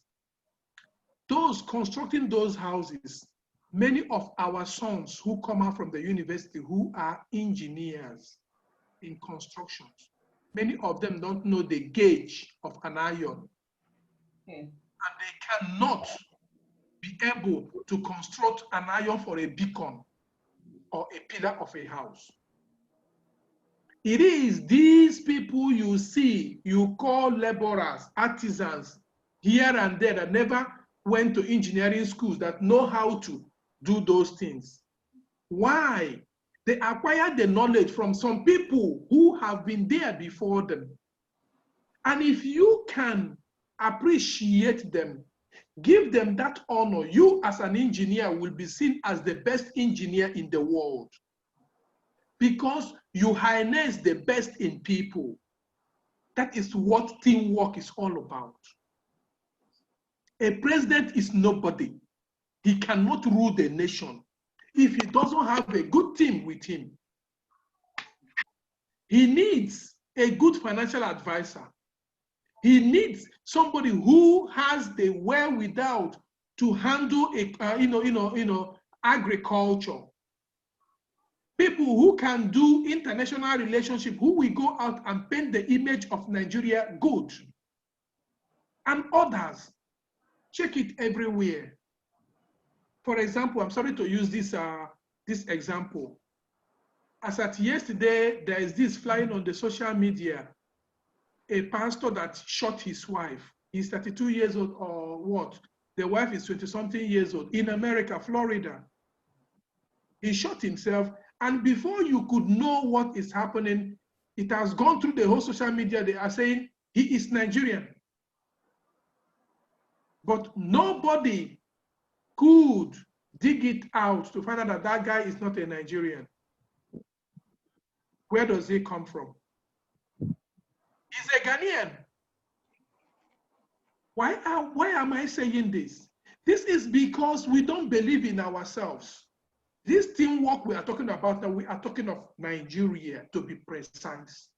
Those constructing those houses, many of our sons who come out from the university who are engineers in construction, many of them don't know the gauge of an iron. And they cannot be able to construct an iron for a beacon or a pillar of a house. It is these people you see, you call laborers, artisans, here and there that never went to engineering schools that know how to do those things. Why? They acquired the knowledge from some people who have been there before them. And if you can appreciate them, give them that honor, you as an engineer will be seen as the best engineer in the world because you harness the best in people. That is what teamwork is all about. A president is nobody. He cannot rule the nation if he doesn't have a good team with him. He needs a good financial advisor. He needs somebody who has the wherewithal to handle agriculture. People who can do international relationship, who will go out and paint the image of Nigeria good. And others, check it everywhere. For example, I'm sorry to use this example. As at yesterday, there is this flying on the social media, a pastor that shot his wife. He's 32 years old or what? The wife is 20-something years old in America, Florida. He shot himself, and before you could know what is happening, it has gone through the whole social media. They are saying he is Nigerian. But nobody could dig it out to find out that that guy is not a Nigerian. Where does he come from? He's a Ghanaian. Why am I saying this? This is because we don't believe in ourselves. This teamwork we are talking about now, we are talking of Nigeria, to be precise.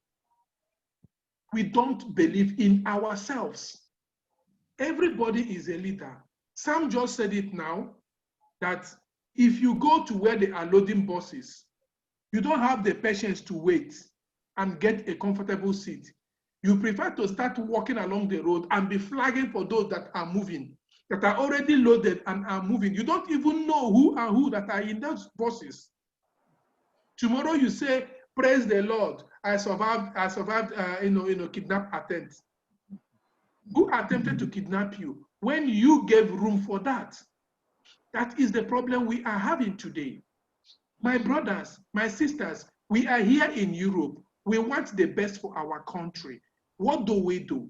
We don't believe in ourselves. Everybody is a leader. Sam just said it now, that if you go to where they are loading buses, you don't have the patience to wait and get a comfortable seat. You prefer to start walking along the road and be flagging for those that are moving, that are already loaded and are moving. You don't even know who that are in those buses. Tomorrow you say, praise the Lord, I survived kidnap attempt. Who attempted to kidnap you when you gave room for that? That is the problem we are having today. My brothers, my sisters, we are here in Europe. We want the best for our country. What do we do?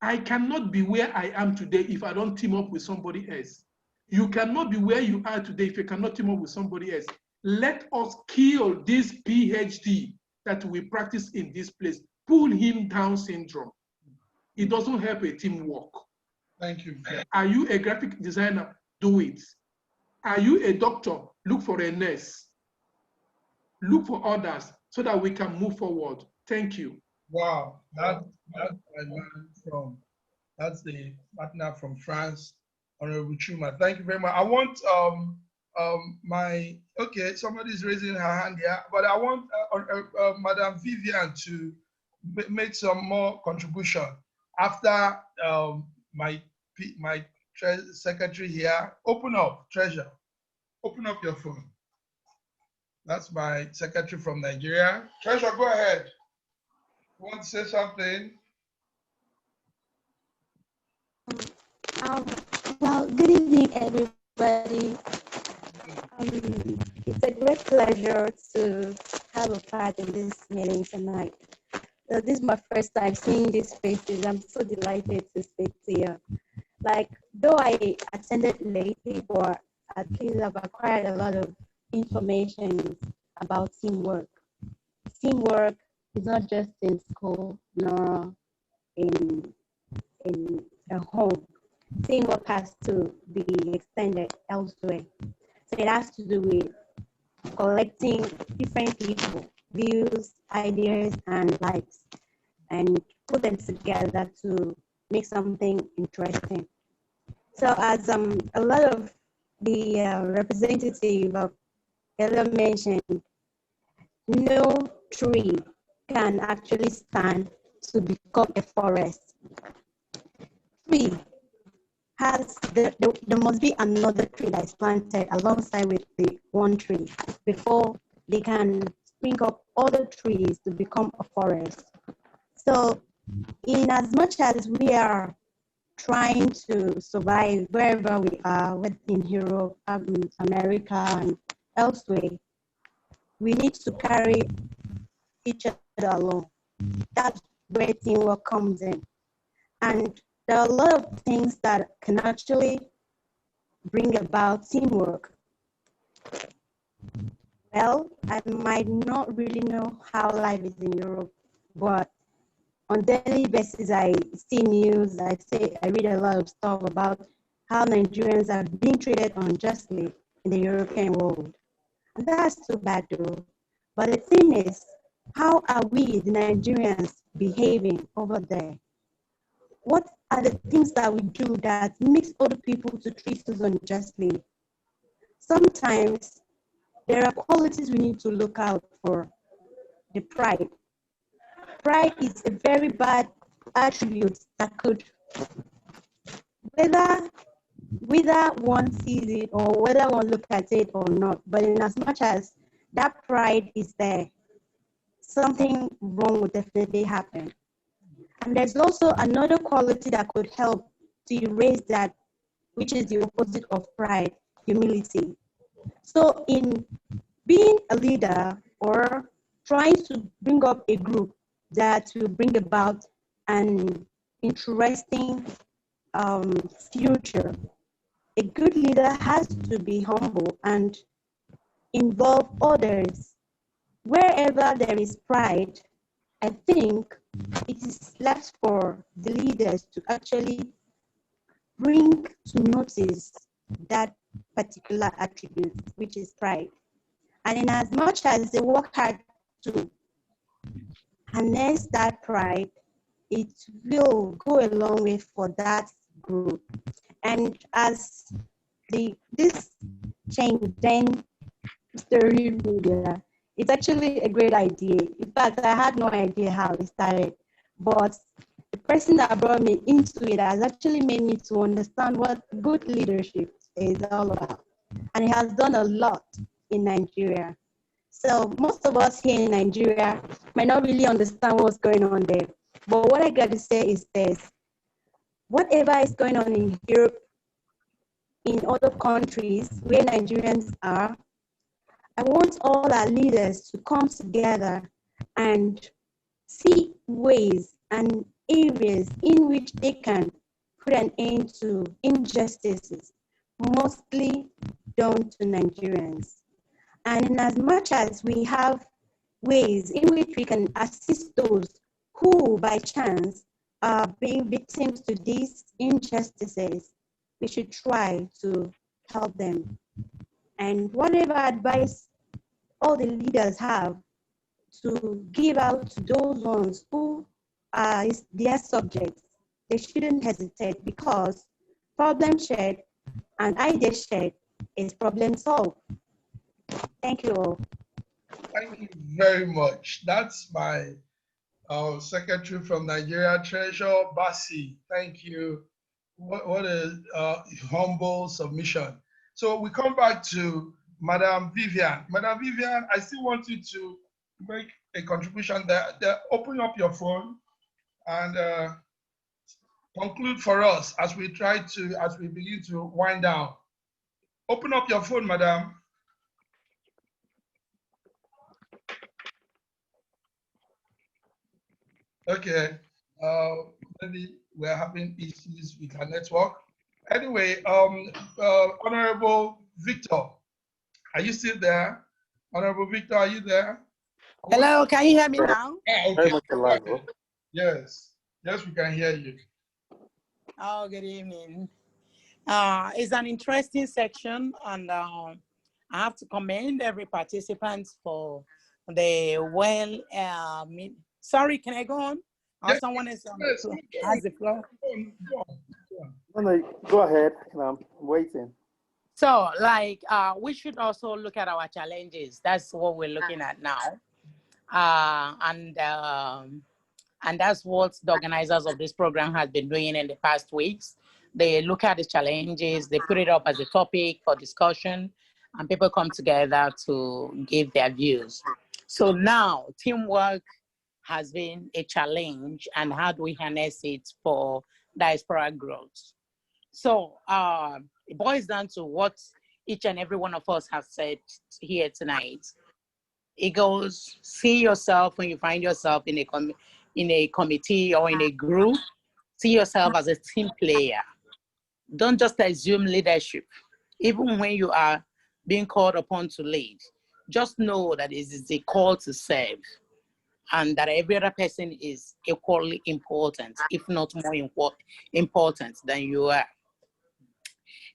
I cannot be where I am today if I don't team up with somebody else. You cannot be where you are today if you cannot team up with somebody else. Let us kill this PhD that we practice in this place. Pull him down syndrome. It doesn't help a teamwork. Thank you. Are you a graphic designer? Do it. Are you a doctor? Look for a nurse. Look for others so that we can move forward. Thank you. Wow, that's I learned from. That's the partner from France, Honorable Chuma. Thank you very much. I want somebody's raising her hand here, but I want Madam Vivian to make some more contribution after my secretary here. Open up, Treasure. Open up your phone. That's my secretary from Nigeria. Treasure, go ahead. You want to say something? Well, good evening, everybody. It's a great pleasure to have a part in this meeting tonight. This is my first time seeing these faces. I'm so delighted to speak to you. Like, though I attended lately, but at least I've acquired a lot of information about teamwork. Teamwork is not just in school nor in a home. Teamwork has to be extended elsewhere. So it has to do with collecting different people, views, ideas, and likes, and put them together to make something interesting. So as a lot of the representative of earlier mentioned, no tree can actually stand to become a forest. Tree has there must be another tree that is planted alongside with the one tree before they can spring up other trees to become a forest. So in as much as we are trying to survive wherever we are, within Europe, America, and elsewhere, we need to carry each other along. That's where teamwork comes in. And there are a lot of things that can actually bring about teamwork. Well, I might not really know how life is in Europe, but on daily basis, I see news, I read a lot of stuff about how Nigerians are being treated unjustly in the European world. And that's too bad though. But the thing is, how are we, the Nigerians, behaving over there? What are the things that we do that makes other people to treat us unjustly? Sometimes there are qualities we need to look out for. The pride. Pride is a very bad attribute that could, whether one sees it or whether one looks at it or not, but in as much as that pride is there, something wrong will definitely happen. And there's also another quality that could help to erase that, which is the opposite of pride, humility. So in being a leader or trying to bring up a group that will bring about an interesting future, a good leader has to be humble and involve others wherever there is pride, I think it is left for the leaders to actually bring to notice that particular attribute, which is pride. And in as much as they work hard to harness that pride, it will go a long way for that group. And as this Schengen story media, it's actually a great idea. In fact, I had no idea how it started, but the person that brought me into it has actually made me to understand what good leadership is all about. And it has done a lot in Nigeria. So most of us here in Nigeria might not really understand what's going on there. But what I got to say is this: whatever is going on in Europe, in other countries where Nigerians are, I want all our leaders to come together and see ways and areas in which they can put an end to injustices, mostly done to Nigerians. And in as much as we have ways in which we can assist those who, by chance, are being victims to these injustices, we should try to help them. And whatever advice all the leaders have to give out to those ones who are their subjects, they shouldn't hesitate, because problem shared and idea shared is problem solved. Thank you all. Thank you very much. That's my secretary from Nigeria, Treasure Basi. Thank you. What a humble submission. So we come back to Madam Vivian. Madam Vivian, I still want you to make a contribution there. Open up your phone and conclude for us as we begin to wind down. Open up your phone, Madam. Okay, maybe we're having issues with our network. Anyway, Honorable Victor, are you still there? Honorable Victor, are you there? Hello, can you hear me now? Okay. Yes, we can hear you. Oh, good evening. It's an interesting section, and I have to commend every participant for the sorry, can I go on? Or someone else has the floor? No, go ahead. I'm waiting. So, we should also look at our challenges. That's what we're looking at now. And that's what the organizers of this program has been doing in the past weeks. They look at the challenges, they put it up as a topic for discussion, and people come together to give their views. So now, teamwork has been a challenge, and how do we harness it for diaspora growth? So it boils down to what each and every one of us have said here tonight. It goes, see yourself when you find yourself in a committee or in a group. See yourself as a team player. Don't just assume leadership. Even when you are being called upon to lead, just know that it is a call to serve, and that every other person is equally important, if not more important than you are.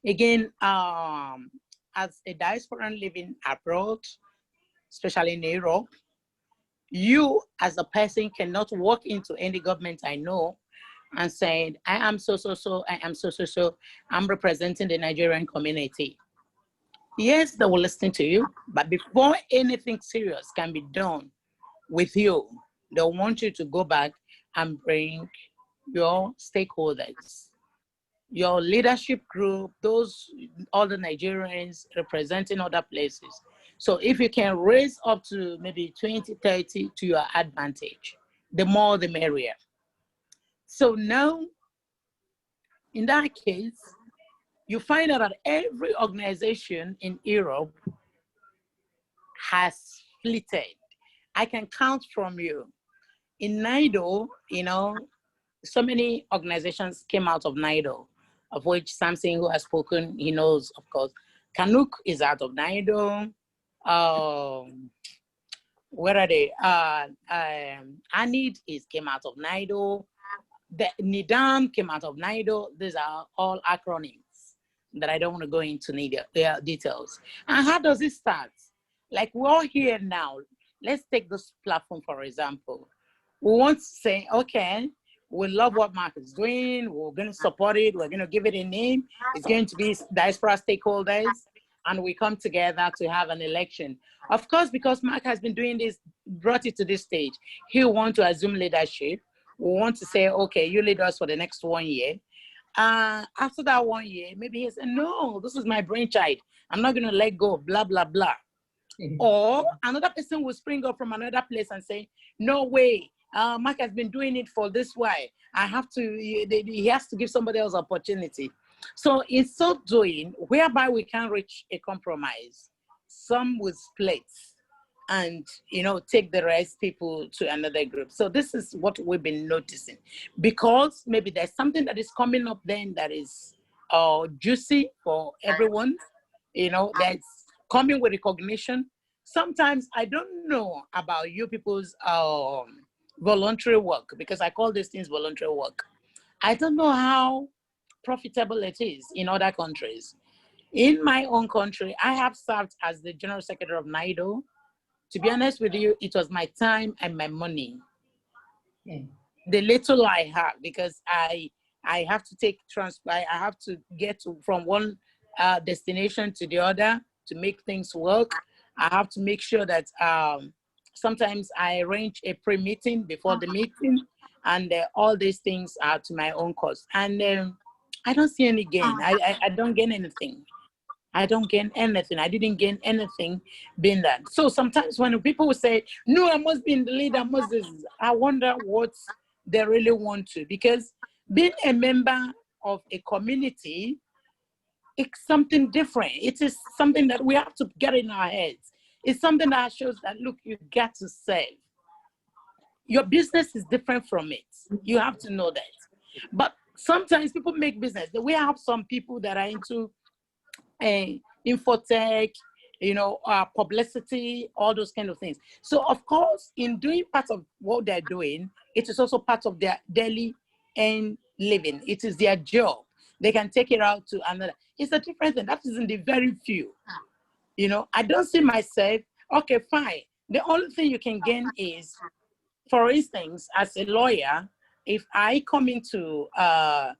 Again, as a diasporan living abroad, especially in Europe, you as a person cannot walk into any government I know and say, I am so, I am so, I'm representing the Nigerian community. Yes, they will listen to you, but before anything serious can be done with you, they want you to go back and bring your stakeholders, your leadership group, those other Nigerians representing other places. So if you can raise up to maybe 20, 30 to your advantage, the more the merrier. So now, in that case, you find out that every organization in Europe has splitted. I can count from you. In NIDO, so many organizations came out of NIDO, of which Samson, who has spoken, he knows, of course. Kanuk is out of NIDO. where are they? ANID came out of NIDO. The NIDAM came out of NIDO. These are all acronyms that I don't want to go into their details. And how does it start? Like we're all here now. Let's take this platform, for example. We want to say, okay, we love what Mark is doing. We're going to support it. We're going to give it a name. It's going to be diaspora stakeholders. And we come together to have an election. Of course, because Mark has been doing this, brought it to this stage, he wants to assume leadership. We want to say, okay, you lead us for the next 1 year. After that 1 year, maybe he said, no, this is my brainchild. I'm not going to let go, blah, blah, blah. Or another person will spring up from another place and say, no way, Mark has been doing it for this way. He has to give somebody else opportunity. So in so doing, whereby we can reach a compromise, some will split and, take the rest people to another group. So this is what we've been noticing, because maybe there's something that is coming up then that is juicy for everyone, that's coming with recognition. Sometimes I don't know about you people's voluntary work, because I call these things voluntary work. I don't know how profitable it is in other countries. In my own country, I have served as the General Secretary of NIDO. To be honest with you, it was my time and my money. The little I have, because I have to take I have to get from one destination to the other to make things work. I have to make sure that sometimes I arrange a pre-meeting before the meeting, and all these things are to my own cost. And I don't see any gain. I don't gain anything. I don't gain anything. I didn't gain anything being that. So sometimes when people will say, no, I must be in the lead, I wonder what they really want to. Because being a member of a community, it's something different. It is something that we have to get in our heads. It's something that shows that, look, you got to serve. Your business is different from it. You have to know that. But sometimes people make business. We have some people that are into infotech, publicity, all those kind of things. So of course, in doing part of what they're doing, it is also part of their daily living. It is their job. They can take it out to another. It's a different thing. That is in the very few. I don't see myself, okay, fine. The only thing you can gain is, for instance, as a lawyer, if I come into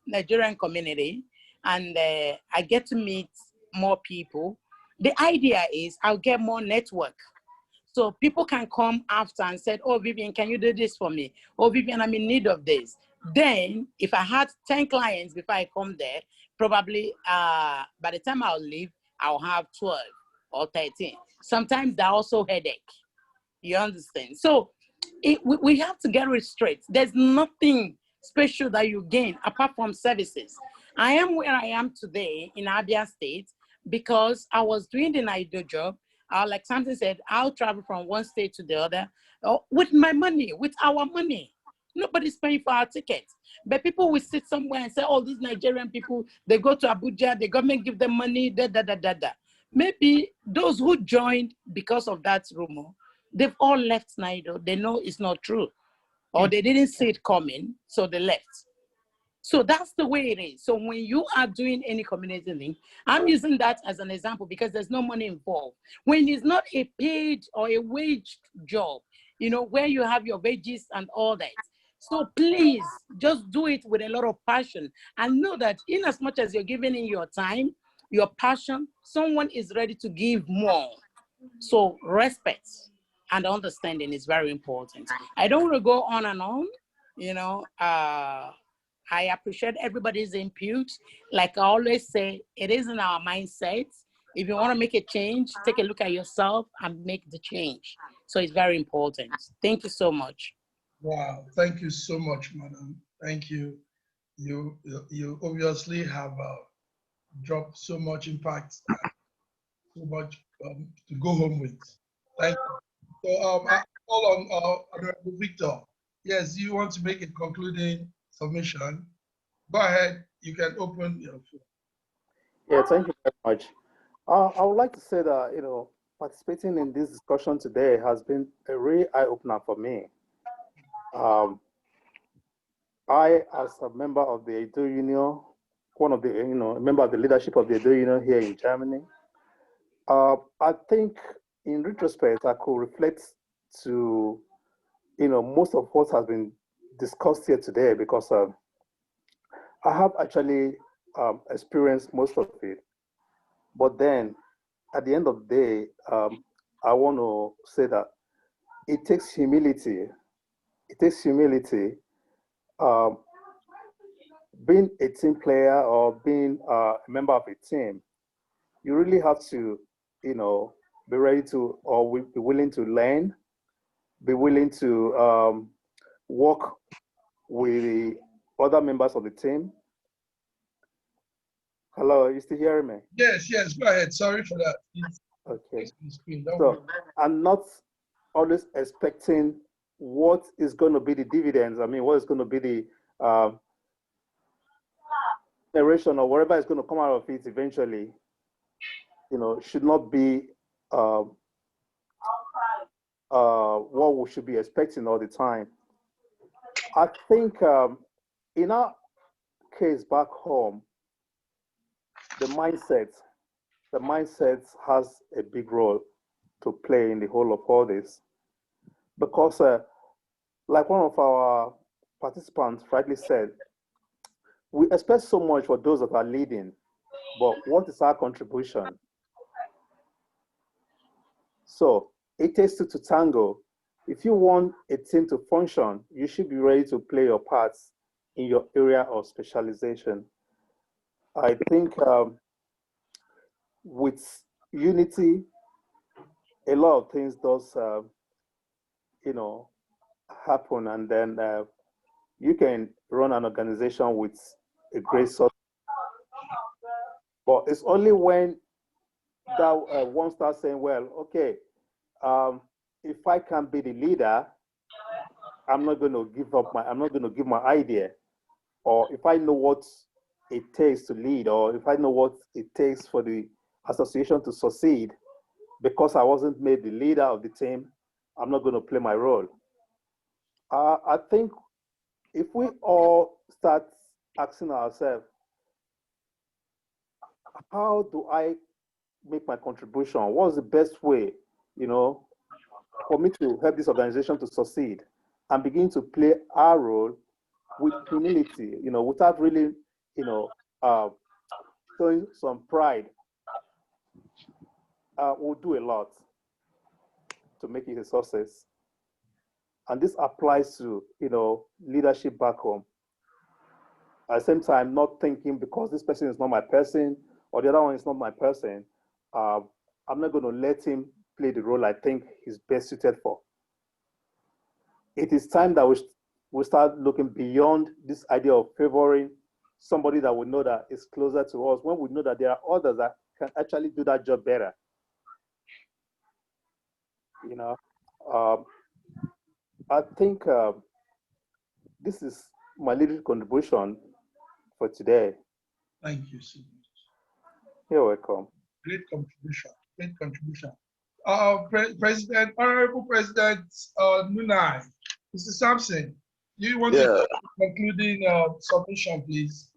Nigerian community and I get to meet more people, the idea is I'll get more network. So people can come after and say, oh, Vivian, can you do this for me? Oh, Vivian, I'm in need of this. Then if I had 10 clients before I come there, probably by the time I'll leave, I'll have 12 or 13. Sometimes they're also headache. You understand? So we have to get it straight. There's nothing special that you gain apart from services. I am where I am today in Abia State because I was doing the NIDO job. Like something said, I'll travel from one state to the other with my money, with our money. Nobody's paying for our tickets. But people will sit somewhere and say, oh, these Nigerian people, they go to Abuja, the government give them money, da. Maybe those who joined because of that rumor, they've all left NIDO. They know it's not true. Or they didn't see it coming, so they left. So that's the way it is. So when you are doing any community thing, I'm using that as an example because there's no money involved. When it's not a paid or a wage job, where you have your wages and all that. So please just do it with a lot of passion and know that in as much as you're giving in your time, your passion, someone is ready to give more. So respect and understanding is very important. I don't want to go on and on, I appreciate everybody's input. Like I always say, it is in our mindset. If you want to make a change, take a look at yourself and make the change. So it's very important. Thank you so much. Wow, thank you so much, madam. Thank you. You obviously have dropped so much impact, so much to go home with. Thank you. So I call on Honorable Victor. Yes, you want to make a concluding submission? Go ahead. You can open your phone. Yeah, thank you very much. I would like to say that, participating in this discussion today has been a real eye-opener for me. I, as a member of the Edo Union, one of the, a member of the leadership of the Edo Union here in Germany, I think in retrospect, I could reflect to, most of what has been discussed here today because I have actually experienced most of it. But then at the end of the day, I want to say that it takes humility. It takes humility. Being a team player or being a member of a team, you really have to, be ready to, or be willing to learn, be willing to work with the other members of the team. Hello, are you still hearing me? Yes, yes, go ahead. Sorry for that. Okay. Screen. So I'm not always expecting what is going to be the dividends. I mean, what is going to be the narration or whatever is going to come out of it eventually, should not be what we should be expecting all the time. I think in our case back home, the mindset has a big role to play in the whole of all this. Because like one of our participants rightly said, we expect so much for those that are leading, but what is our contribution? So it takes two to tango. If you want a team to function, you should be ready to play your parts in your area of specialization. I think with unity, a lot of things does, happen, and then you can run an organization with a great source. But it's only when that one starts saying, well, okay, if I can be the leader, I'm not going to give my idea. Or if I know what it takes to lead, or if I know what it takes for the association to succeed, because I wasn't made the leader of the team, I'm not going to play my role. I think if we all start asking ourselves, how do I make my contribution? What's the best way, for me to help this organization to succeed, and begin to play our role with humility, without really, showing some pride, will do a lot to make it a success. And this applies to, leadership back home. At the same time, not thinking because this person is not my person or the other one is not my person, I'm not going to let him play the role I think he's best suited for. It is time that we start looking beyond this idea of favoring somebody that we know that is closer to us, when we know that there are others that can actually do that job better. I think this is my little contribution for today. Thank you so much. You're welcome. Great contribution. Great contribution. President, Honorable President Nunai, Mr. Sampson, do you want to concluding submission, please?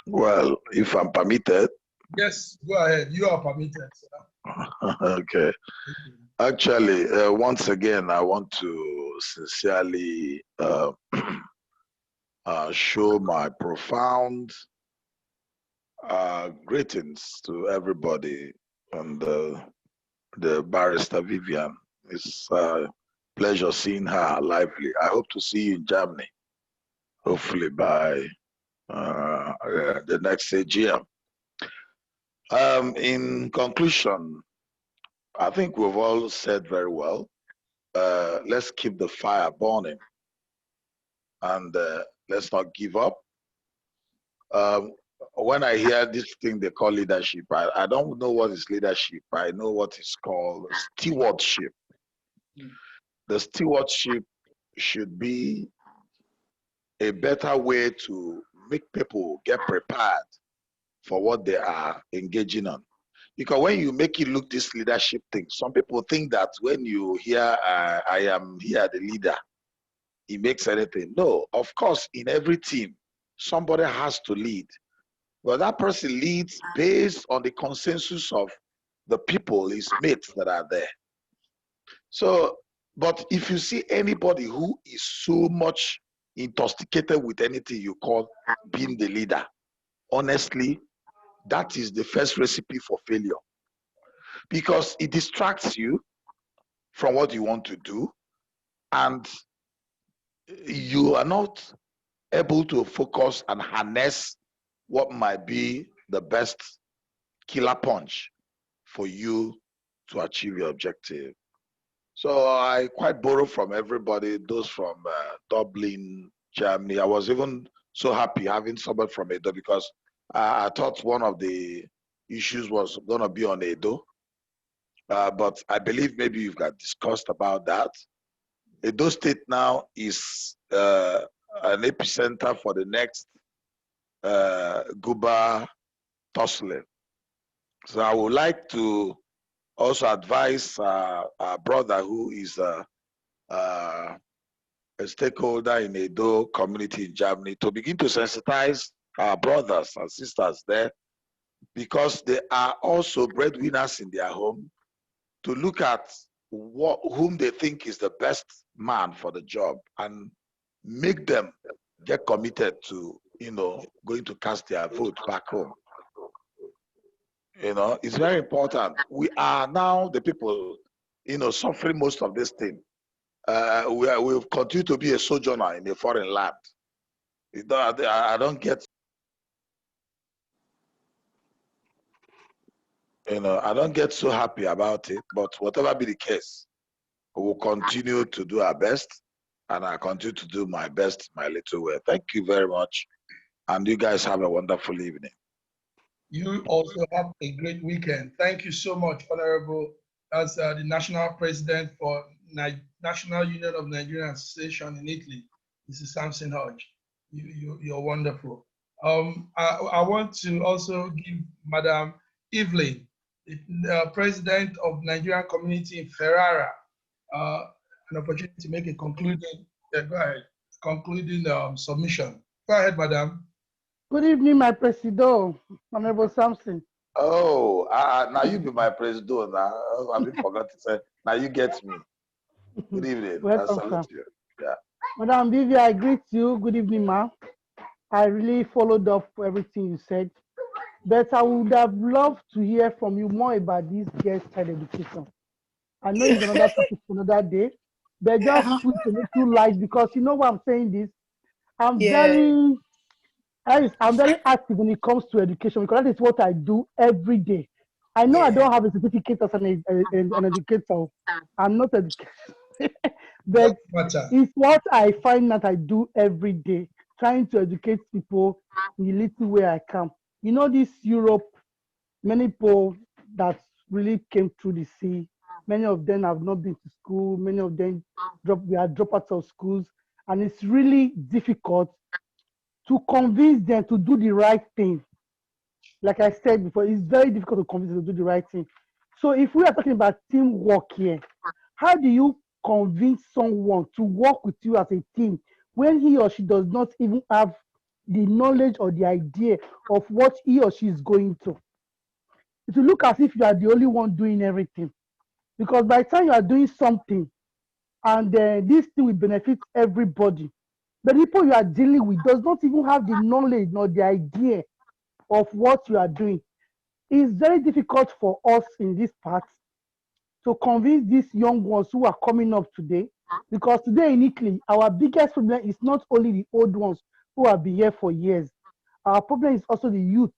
Well, if I'm permitted. Yes, go ahead. You are permitted, sir. Okay. Actually, once again, I want to sincerely show my profound greetings to everybody and the barrister Vivian. It's a pleasure seeing her lively. I hope to see you in Germany, hopefully by the next AGM. In conclusion, I think we've all said very well. Let's keep the fire burning and let's not give up. When I hear this thing they call leadership, I don't know what is leadership. I know what is called stewardship. The stewardship should be a better way to make people get prepared for what they are engaging on. Because when you make it look this leadership thing, some people think that when you hear, I am here the leader, it makes anything. No, of course, in every team, somebody has to lead. But that person leads based on the consensus of the people, his mates that are there. So, but if you see anybody who is so much intoxicated with anything you call being the leader, honestly, that is the first recipe for failure. Because it distracts you from what you want to do, and you are not able to focus and harness what might be the best killer punch for you to achieve your objective. So I quite borrow from everybody, those from Dublin, Germany. I was even so happy having somebody from Edo, because I thought one of the issues was going to be on Edo. But I believe maybe you've got discussed about that. Edo State now is an epicenter for the next Guba tussling. So I would like to also advise our brother who is a stakeholder in Edo community in Germany to begin to sensitize our brothers and sisters there, because they are also breadwinners in their home, to look at whom they think is the best man for the job and make them get committed to, going to cast their vote back home. It's very important. We are now the people, suffering most of this thing. We'll continue to be a sojourner in a foreign land. I don't get, I don't get so happy about it, but whatever be the case, we will continue to do our best, and I continue to do my best, my little way. Thank you very much, and you guys have a wonderful evening. You also have a great weekend. Thank you so much, Honorable, as the National President for National Union of Nigerian Association in Italy, Mrs. Samson Hodge. You're wonderful. I want to also give Madam Evelyn, the President of Nigerian Community in Ferrara, an opportunity to make a concluding submission. Go ahead, Madam. Good evening, my Presido, Honorable Samson. Oh, now you be my President. Now I forgot to say. Now you get me. Good evening. Welcome, sir. You. Yeah. Madam Vivi, I greet you. Good evening, ma. I really followed up everything you said, but I would have loved to hear from you more about this girls' child education. I know it's another topic for another day, but just put a little light, because you know why I'm saying this. I'm very active when it comes to education, because that is what I do every day. I know I don't have a certificate as an educator. I'm not educated, but it's what I find that I do every day, trying to educate people in the little way I can. You know, this Europe, many people that really came through the sea, many of them have not been to school, many of them we are dropouts of schools, and it's really difficult to convince them to do the right thing. Like I said before, it's very difficult to convince them to do the right thing. So if we are talking about teamwork here, how do you convince someone to work with you as a team when he or she does not even have the knowledge or the idea of what he or she is going through? It will look as if you are the only one doing everything. Because by the time you are doing something, and this thing will benefit everybody, the people you are dealing with does not even have the knowledge nor the idea of what you are doing. It's very difficult for us in this part to convince these young ones who are coming up today, because today in Italy, our biggest problem is not only the old ones who have been here for years. Our problem is also the youth.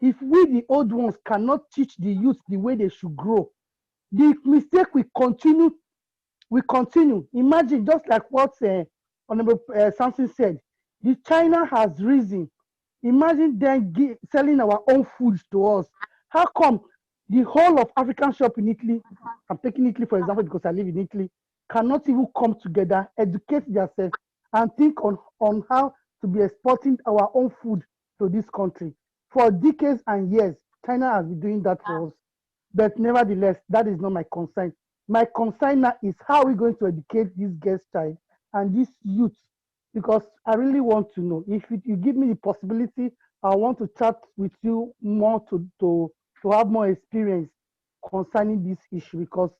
If we, the old ones, cannot teach the youth the way they should grow, the mistake will continue. Imagine, just like what Honorable Samson said, the China has risen. Imagine them selling our own foods to us. How come the whole of African shop in Italy, I'm taking Italy for example because I live in Italy, cannot even come together, educate themselves, and think on how to be exporting our own food to this country? For decades and years, China has been doing that for us. But nevertheless, that is not my concern. My concern now is how are we going to educate this guest child and this youth, because I really want to know. If you give me the possibility, I want to chat with you more to have more experience concerning this issue, because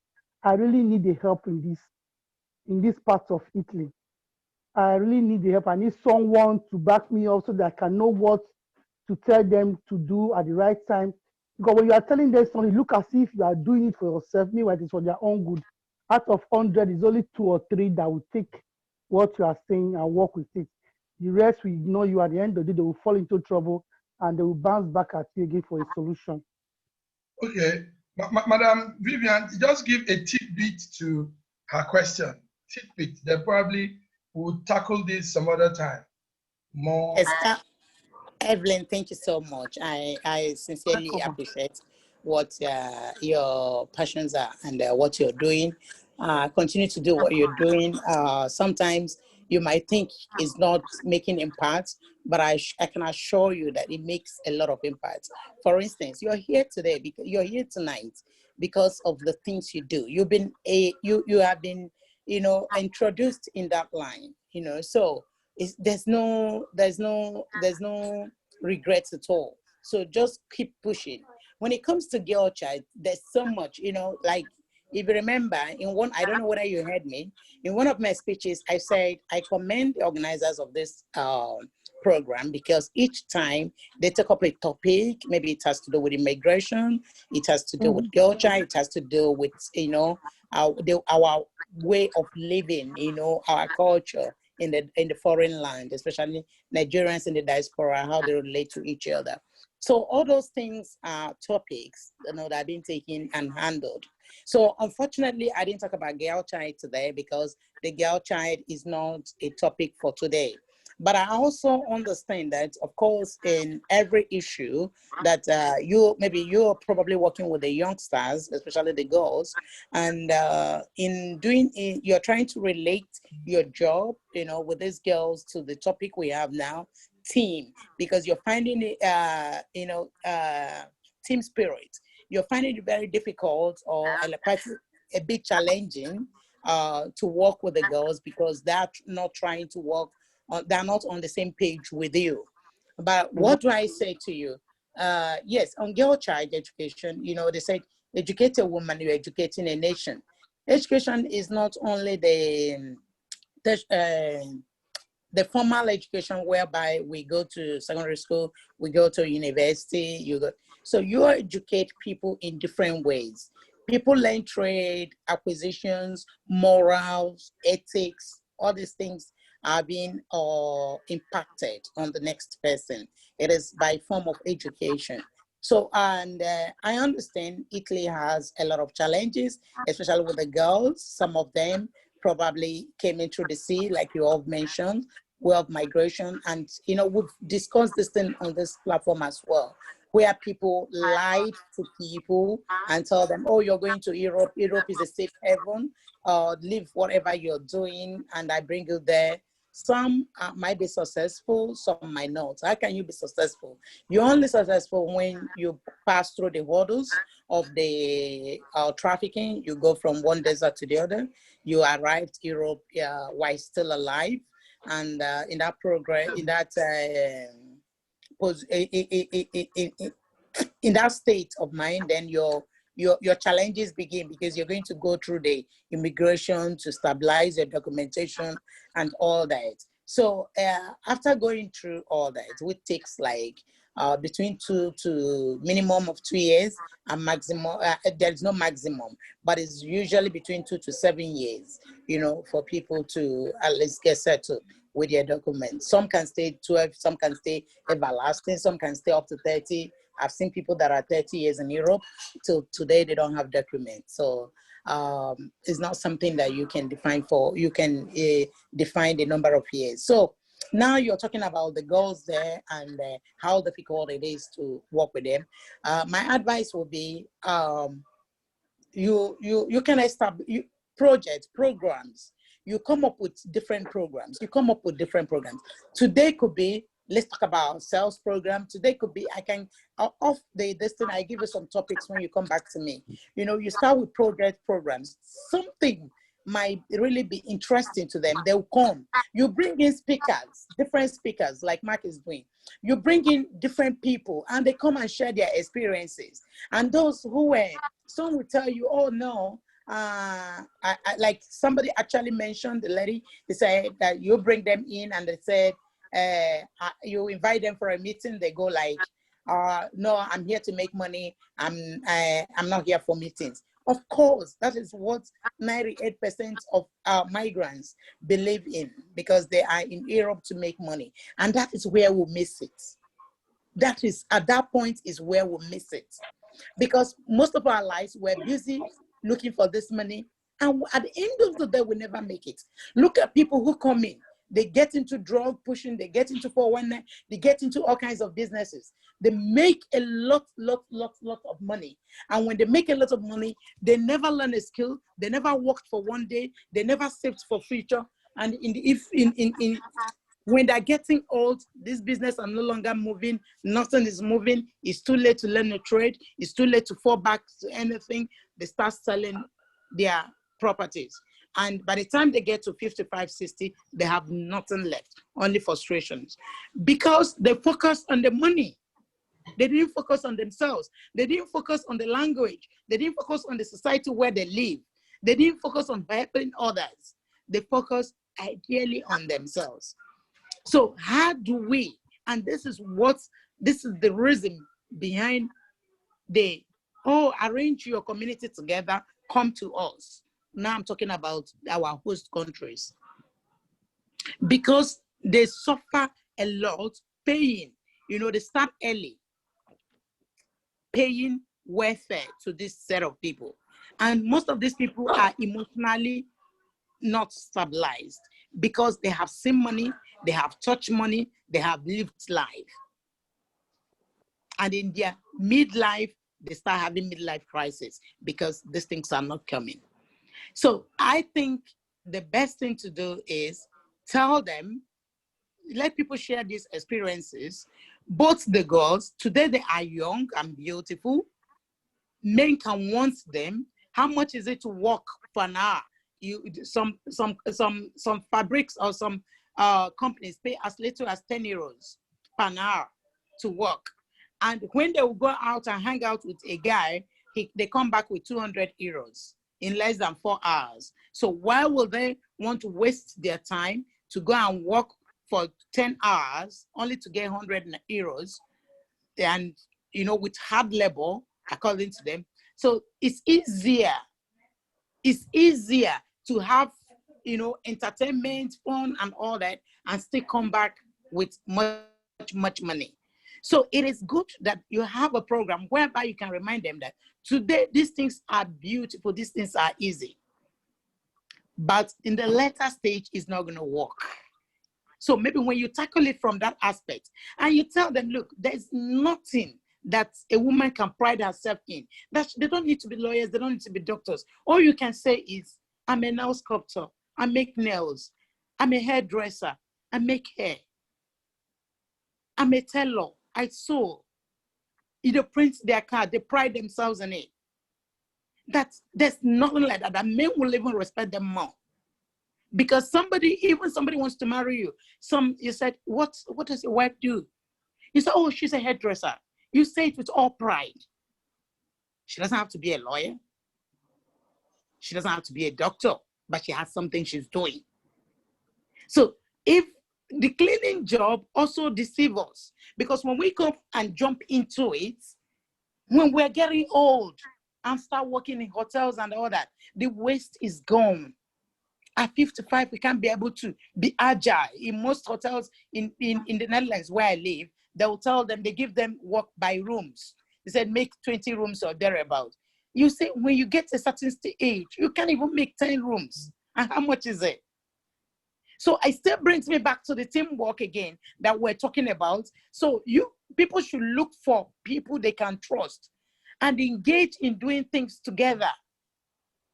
I really need the help in this part of Italy. I really need the help. I need someone to back me up so that I can know what to tell them to do at the right time. Because when you are telling them something, look as if you are doing it for yourself, meanwhile it's for their own good. Out of 100, it's only 2 or 3 that will take what you are saying and work with it. The rest will ignore you. At the end of the day, they will fall into trouble and they will bounce back at you again for a solution. Okay, Madam Vivian, just give a tidbit to her question. Tidbit. They probably will tackle this some other time. More. Evelyn, thank you so much. I sincerely appreciate what your passions are and what you're doing. Continue to do what you're doing. Sometimes you might think it's not making impact, but I can assure you that it makes a lot of impact. For instance, you're here today because you're here tonight because of the things you do. You have been, introduced in that line, so there's no regrets at all. So just keep pushing. When it comes to girl child, there's so much, like if you remember I don't know whether you heard me, in one of my speeches, I said, I commend the organizers of this program because each time they take up a topic, maybe it has to do with immigration, it has to do with girl child, it has to do with, our way of living, our culture in the foreign land, especially Nigerians in the diaspora, how they relate to each other. So all those things are topics that are being taken and handled. So unfortunately, I didn't talk about girl child today because the girl child is not a topic for today. But I also understand that, of course, in every issue that you're probably working with the youngsters, especially the girls, and you're trying to relate your job, with these girls to the topic we have now, team, because you're finding team spirit. You're finding it very difficult or a bit challenging to work with the girls because they're not trying to work. They're not on the same page with you. But what do I say to you? Yes, on girl child education, they say, educate a woman, you're educating a nation. Education is not only the formal education whereby we go to secondary school, we go to university, so you educate people in different ways. People learn trade, acquisitions, morals, ethics, all these things are being impacted on the next person. It is by form of education. So, and I understand Italy has a lot of challenges, especially with the girls. Some of them probably came in through the sea, like you all mentioned, way of migration. And, we've discussed this thing on this platform as well, where people lie to people and tell them, oh, you're going to Europe. Europe is a safe haven. Leave whatever you're doing, and I bring you there. Some might be successful, some might not. How can you be successful? You're only successful when you pass through the hurdles of the trafficking. You go from one desert to the other. You arrive to Europe while still alive. And in that program, in that in that state of mind, then your challenges begin, because you're going to go through the immigration to stabilize your documentation and all that. So after going through all that, which takes like between 2 to minimum of 2 years, and maximum, there's no maximum, but it's usually between 2 to 7 years, for people to at least get settled with their documents. Some can stay 12, some can stay everlasting, some can stay up to 30. I've seen people that are 30 years in Europe till today, they don't have documents. So it's not something that you can define you can define the number of years. So now you're talking about the girls there and how difficult it is to work with them. My advice would be you can establish programs. You come up with different programs. Today could be Let's talk about sales program. Today could be, I can, off this thing, I give you some topics when you come back to me. You know, you start with project programs. Something might really be interesting to them. They'll come. You bring in speakers, different speakers, like Mark is doing. You bring in different people and they come and share their experiences. And those who were, some will tell you, oh no, like somebody actually mentioned, the lady, they said that you bring them in and they said, you invite them for a meeting, they go like, no, I'm here to make money. I'm not here for meetings. Of course, that is what 98% of our migrants believe in, because they are in Europe to make money. And that is where we miss it. That is, at that point is where we miss it. Because most of our lives, we're busy looking for this money. And at the end of the day, we never make it. Look at people who come in. They get into drug pushing, they get into 419, they get into all kinds of businesses. They make a lot of money. And when they make a lot of money, they never learn a skill. They never worked for one day. They never saved for future. And when they're getting old, this business are no longer moving. Nothing is moving. It's too late to learn a trade. It's too late to fall back to anything. They start selling their properties. And by the time they get to 55, 60, they have nothing left, only frustrations. Because they focus on the money. They didn't focus on themselves. They didn't focus on the language. They didn't focus on the society where they live. They didn't focus on helping others. They focus ideally on themselves. So how do we, and this is the reason behind the, arrange your community together, come to us. Now I'm talking about our host countries. Because they suffer a lot paying, they start early, paying welfare to this set of people. And most of these people are emotionally not stabilized because they have seen money, they have touched money, they have lived life. And in their midlife, they start having midlife crisis because these things are not coming. So I think the best thing to do is tell them, let people share these experiences. Both the girls, today they are young and beautiful. Men can want them. How much is it to work for an hour? Some fabrics or some companies pay as little as 10 euros per hour to work. And when they will go out and hang out with a guy, they come back with 200 euros in less than 4 hours. So why will they want to waste their time to go and work for 10 hours only to get 100 euros and, with hard labor, according to them? So it's easier to have, entertainment, fun and all that, and still come back with much money. So it is good that you have a program whereby you can remind them that today these things are beautiful, these things are easy. But in the later stage, it's not going to work. So maybe when you tackle it from that aspect and you tell them, look, there's nothing that a woman can pride herself in. That they don't need to be lawyers, they don't need to be doctors. All you can say is, I'm a nail sculptor, I make nails, I'm a hairdresser, I make hair, I'm a tailor, I sew. Print their card, they pride themselves in it. There's nothing like that. That men will even respect them more. Because somebody wants to marry you. You said, what does your wife do? You said, oh, she's a hairdresser. You say it with all pride. She doesn't have to be a lawyer. She doesn't have to be a doctor, but she has something she's doing. So if the cleaning job also deceives us, because when we come and jump into it, when we're getting old and start working in hotels and all that, the waste is gone. At 55, we can't be able to be agile. In most hotels in the Netherlands where I live, they will tell them, they give them work by rooms. They said, make 20 rooms or thereabout. You see, when you get a certain age, you can't even make 10 rooms. And how much is it? So it still brings me back to the teamwork again that we're talking about. So people should look for people they can trust and engage in doing things together.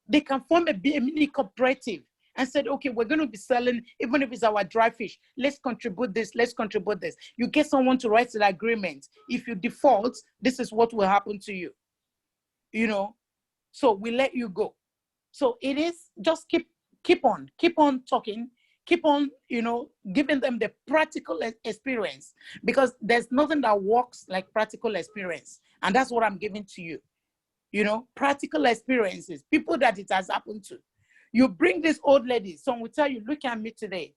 They can form a mini cooperative. and said, okay, we're going to be selling, even if it's our dry fish, let's contribute this, let's contribute this. You get someone to write an agreement. If you default, this is what will happen to you. You know, so we let you go. So it is just keep on talking, keep on, you know, giving them the practical experience, because there's nothing that works like practical experience. And that's what I'm giving to you. You know, practical experiences, people that it has happened to. You bring this old lady, some will tell you, look at me today.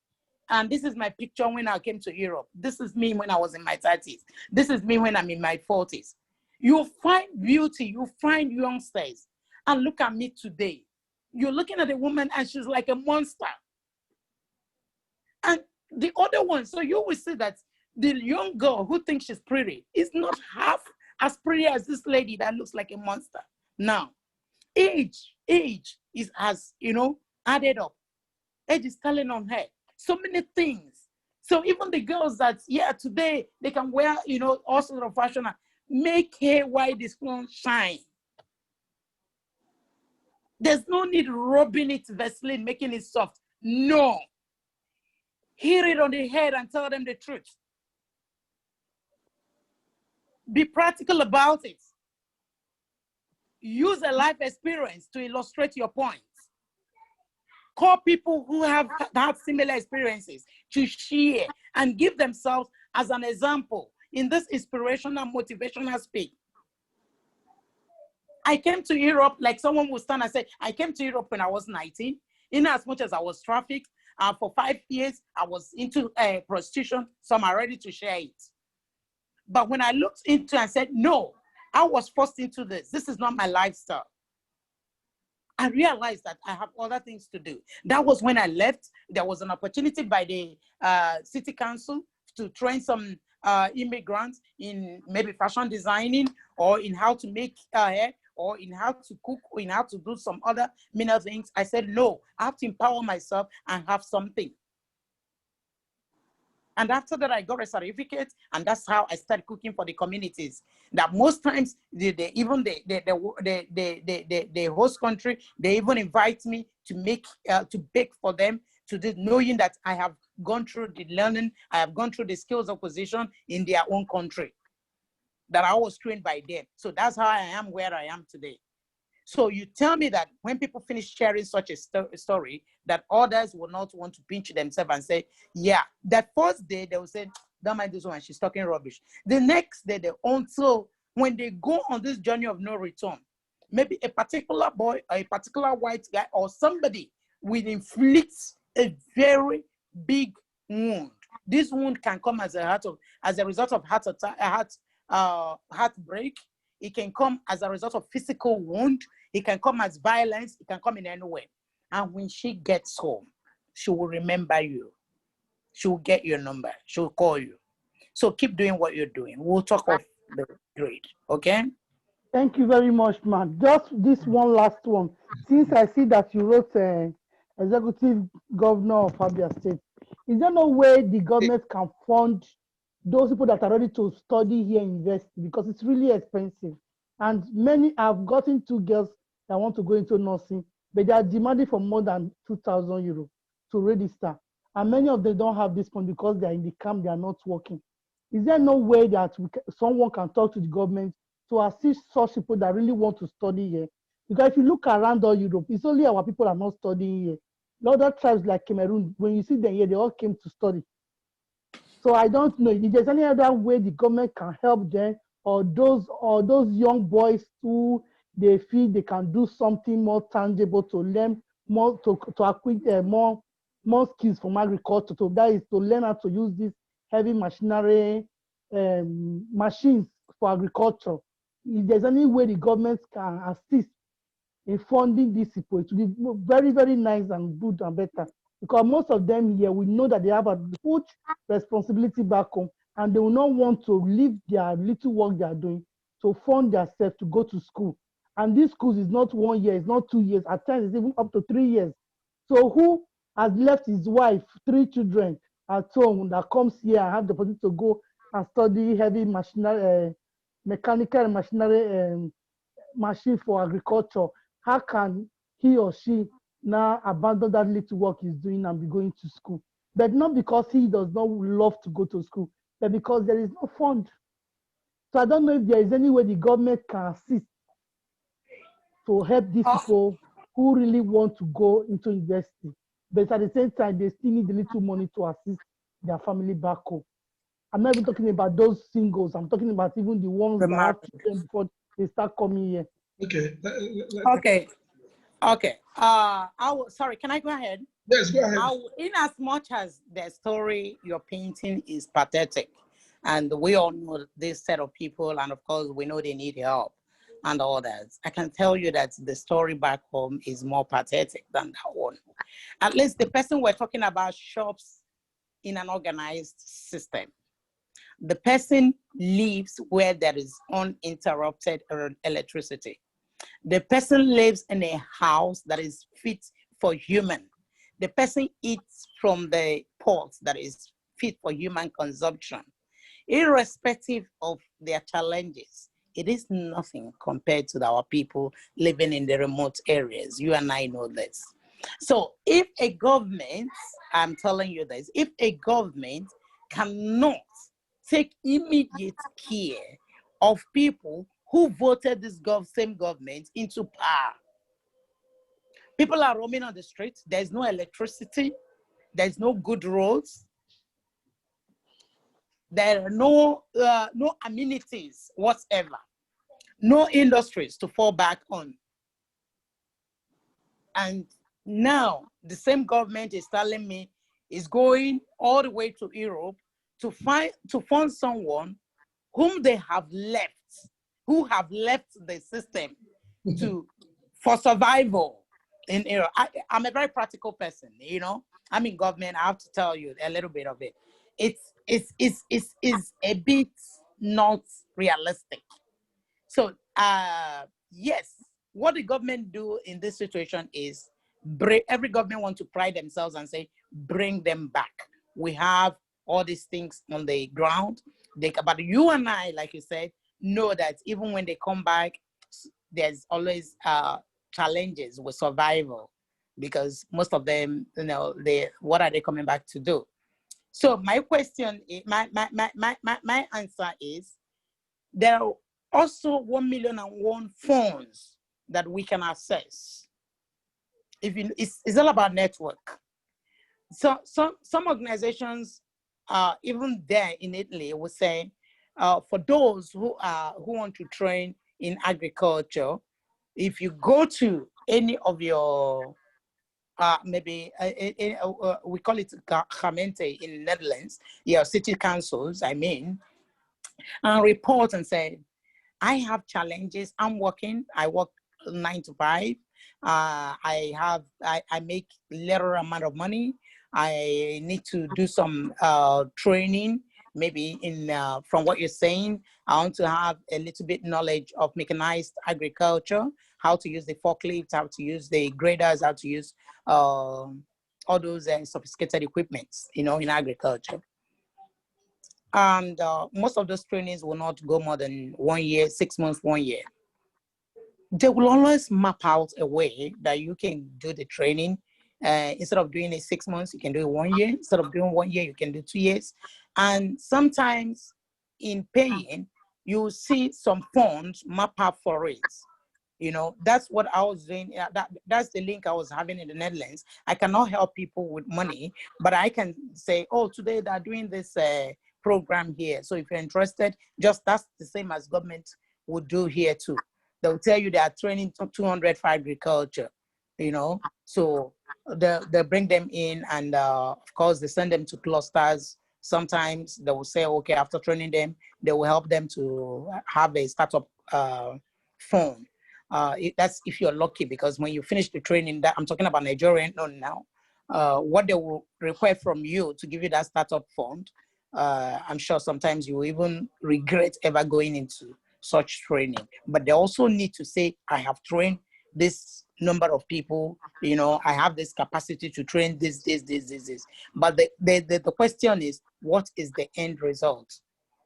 And this is my picture when I came to Europe. This is me when I was in my 30s. This is me when I'm in my 40s. You find beauty, you find youngsters. And look at me today. You're looking at a woman and she's like a monster. And the other one, so you will see that the young girl who thinks she's pretty is not half as pretty as this lady that looks like a monster. Now, age is, as you know, added up. Age is telling on her so many things. So even the girls that, yeah, today they can wear, you know, all sorts of fashion, make hair while the sun shine. There's no need rubbing it, Vaseline, making it soft. No. Hear it on the head and tell them the truth. Be practical about it. Use a life experience to illustrate your points. Call people who have had similar experiences to share and give themselves as an example in this inspirational, motivational speak. I came to Europe, like someone will stand and say, I came to Europe when I was 19, in as much as I was trafficked. For 5 years, I was into prostitution, so I'm ready to share it. But when I looked into it and said, no, I was forced into this. This is not my lifestyle. I realized that I have other things to do. That was when I left. There was an opportunity by the city council to train some immigrants in maybe fashion designing, or in how to make hair, or in how to cook, or in how to do some other menial things. I said, no, I have to empower myself and have something. And after that, I got a certificate, and that's how I started cooking for the communities. That most times, even the host country, they even invite me to make, to bake for them, knowing that I have gone through the learning, I have gone through the skills of position in their own country, that I was trained by them. So that's how I am where I am today. So you tell me that when people finish sharing such a story, that others will not want to pinch themselves and say, yeah, that first day they will say, don't mind this one, she's talking rubbish. The next day, until when they go on this journey of no return, maybe a particular boy, or a particular white guy, or somebody will inflict a very big wound. This wound can come as a result of heartbreak. It can come as a result of physical wound. It can come as violence. It can come in any way. And when she gets home, she will remember you. She will get your number. She will call you. So keep doing what you're doing. We'll talk of the grade, okay? Thank you very much, man. Just this one last one. Since I see that you wrote Executive Governor of Abia State, is there no way the government can fund those people that are ready to study here in university, because it's really expensive? And many have gotten 2 girls that want to go into nursing, but they are demanding for more than 2,000 euros to register. And many of them don't have this fund because they are in the camp, they are not working. Is there no way that someone can talk to the government to assist such people that really want to study here? Because if you look around all Europe, it's only our people are not studying here. Other tribes like Cameroon, when you see them here, they all came to study. So I don't know if there's any other way the government can help them, or those young boys who they feel they can do something more tangible to learn more, to acquire more skills from agriculture. So that is to learn how to use this heavy machinery machines for agriculture. If there's any way the government can assist in funding these people, it will be very, very nice and good and better. Because most of them here, we know that they have a huge responsibility back home, and they will not want to leave their little work they are doing to fund themselves to go to school. And these schools is not 1 year, it's not 2 years, at times it's even up to 3 years. So who has left his wife, 3 children at home, that comes here and have the opportunity to go and study heavy machinery, mechanical and machinery machine for agriculture? How can he or she now abandon that little work he's doing and be going to school. But not because he does not love to go to school, but because there is no fund. So I don't know if there is any way the government can assist to help these people who really want to go into university. But at the same time, they still need a little money to assist their family back home. I'm not even talking about those singles. I'm talking about even the ones that have children before they start coming here. Okay. Okay. Okay. Sorry, can I go ahead? Yes, go ahead. In as much as the story you're painting is pathetic, and we all know this set of people, and of course we know they need help and all that, I can tell you that the story back home is more pathetic than that one. At least the person we're talking about shops in an organized system. The person lives where there is uninterrupted electricity. The person lives in a house that is fit for human. The person eats from the pot that is fit for human consumption. Irrespective of their challenges, it is nothing compared to our people living in the remote areas. You and I know this. So if a government, I'm telling you this, if a government cannot take immediate care of people who voted this same government into power. People are roaming on the streets. There's no electricity. There's no good roads. There are no amenities whatsoever. No industries to fall back on. And now the same government is telling me is going all the way to Europe to fund someone whom they have left, who have left the system for survival in Europe. I'm a very practical person, you know. I'm in government. I have to tell you a little bit of it. It's a bit not realistic. So yes, what the government do in this situation is every government wants to pride themselves and say, bring them back. We have all these things on the ground. But you and I, like you said, know that even when they come back, there's always challenges with survival, because most of them, you know, what are they coming back to do? So my question, my answer is, there are also 1,000,001 phones that we can access. It's all about network. So some organizations, even there in Italy, would say, for those who want to train in agriculture, if you go to any of your maybe we call it gemeente in Netherlands, your city councils, I mean, and report and say, I have challenges. I work 9 to 5. I make little amount of money. I need to do some training, maybe from what you're saying. I want to have a little bit knowledge of mechanized agriculture, how to use the forklift, how to use the graders, how to use all those sophisticated equipments, you know, in agriculture. And most of those trainings will not go more than 1 year, 6 months, 1 year. They will always map out a way that you can do the training. Instead of doing it 6 months, you can do it 1 year. Instead of doing 1 year, you can do 2 years. And sometimes in paying, you see some funds map out for it. You know, that's what I was doing. That's the link I was having in the Netherlands. I cannot help people with money, but I can say, oh, today they're doing this program here. So if you're interested, that's the same as government would do here too. They'll tell you they are training 200 for agriculture, you know. So they bring them in, and of course they send them to clusters. Sometimes they will say, okay, after training them, they will help them to have a startup fund. That's if you're lucky, because when you finish the training, that I'm talking about Nigerian now, what they will require from you to give you that startup fund, I'm sure sometimes you will even regret ever going into such training. But they also need to say, I have trained this number of people, you know, I have this capacity to train this. But the question is, what is the end result?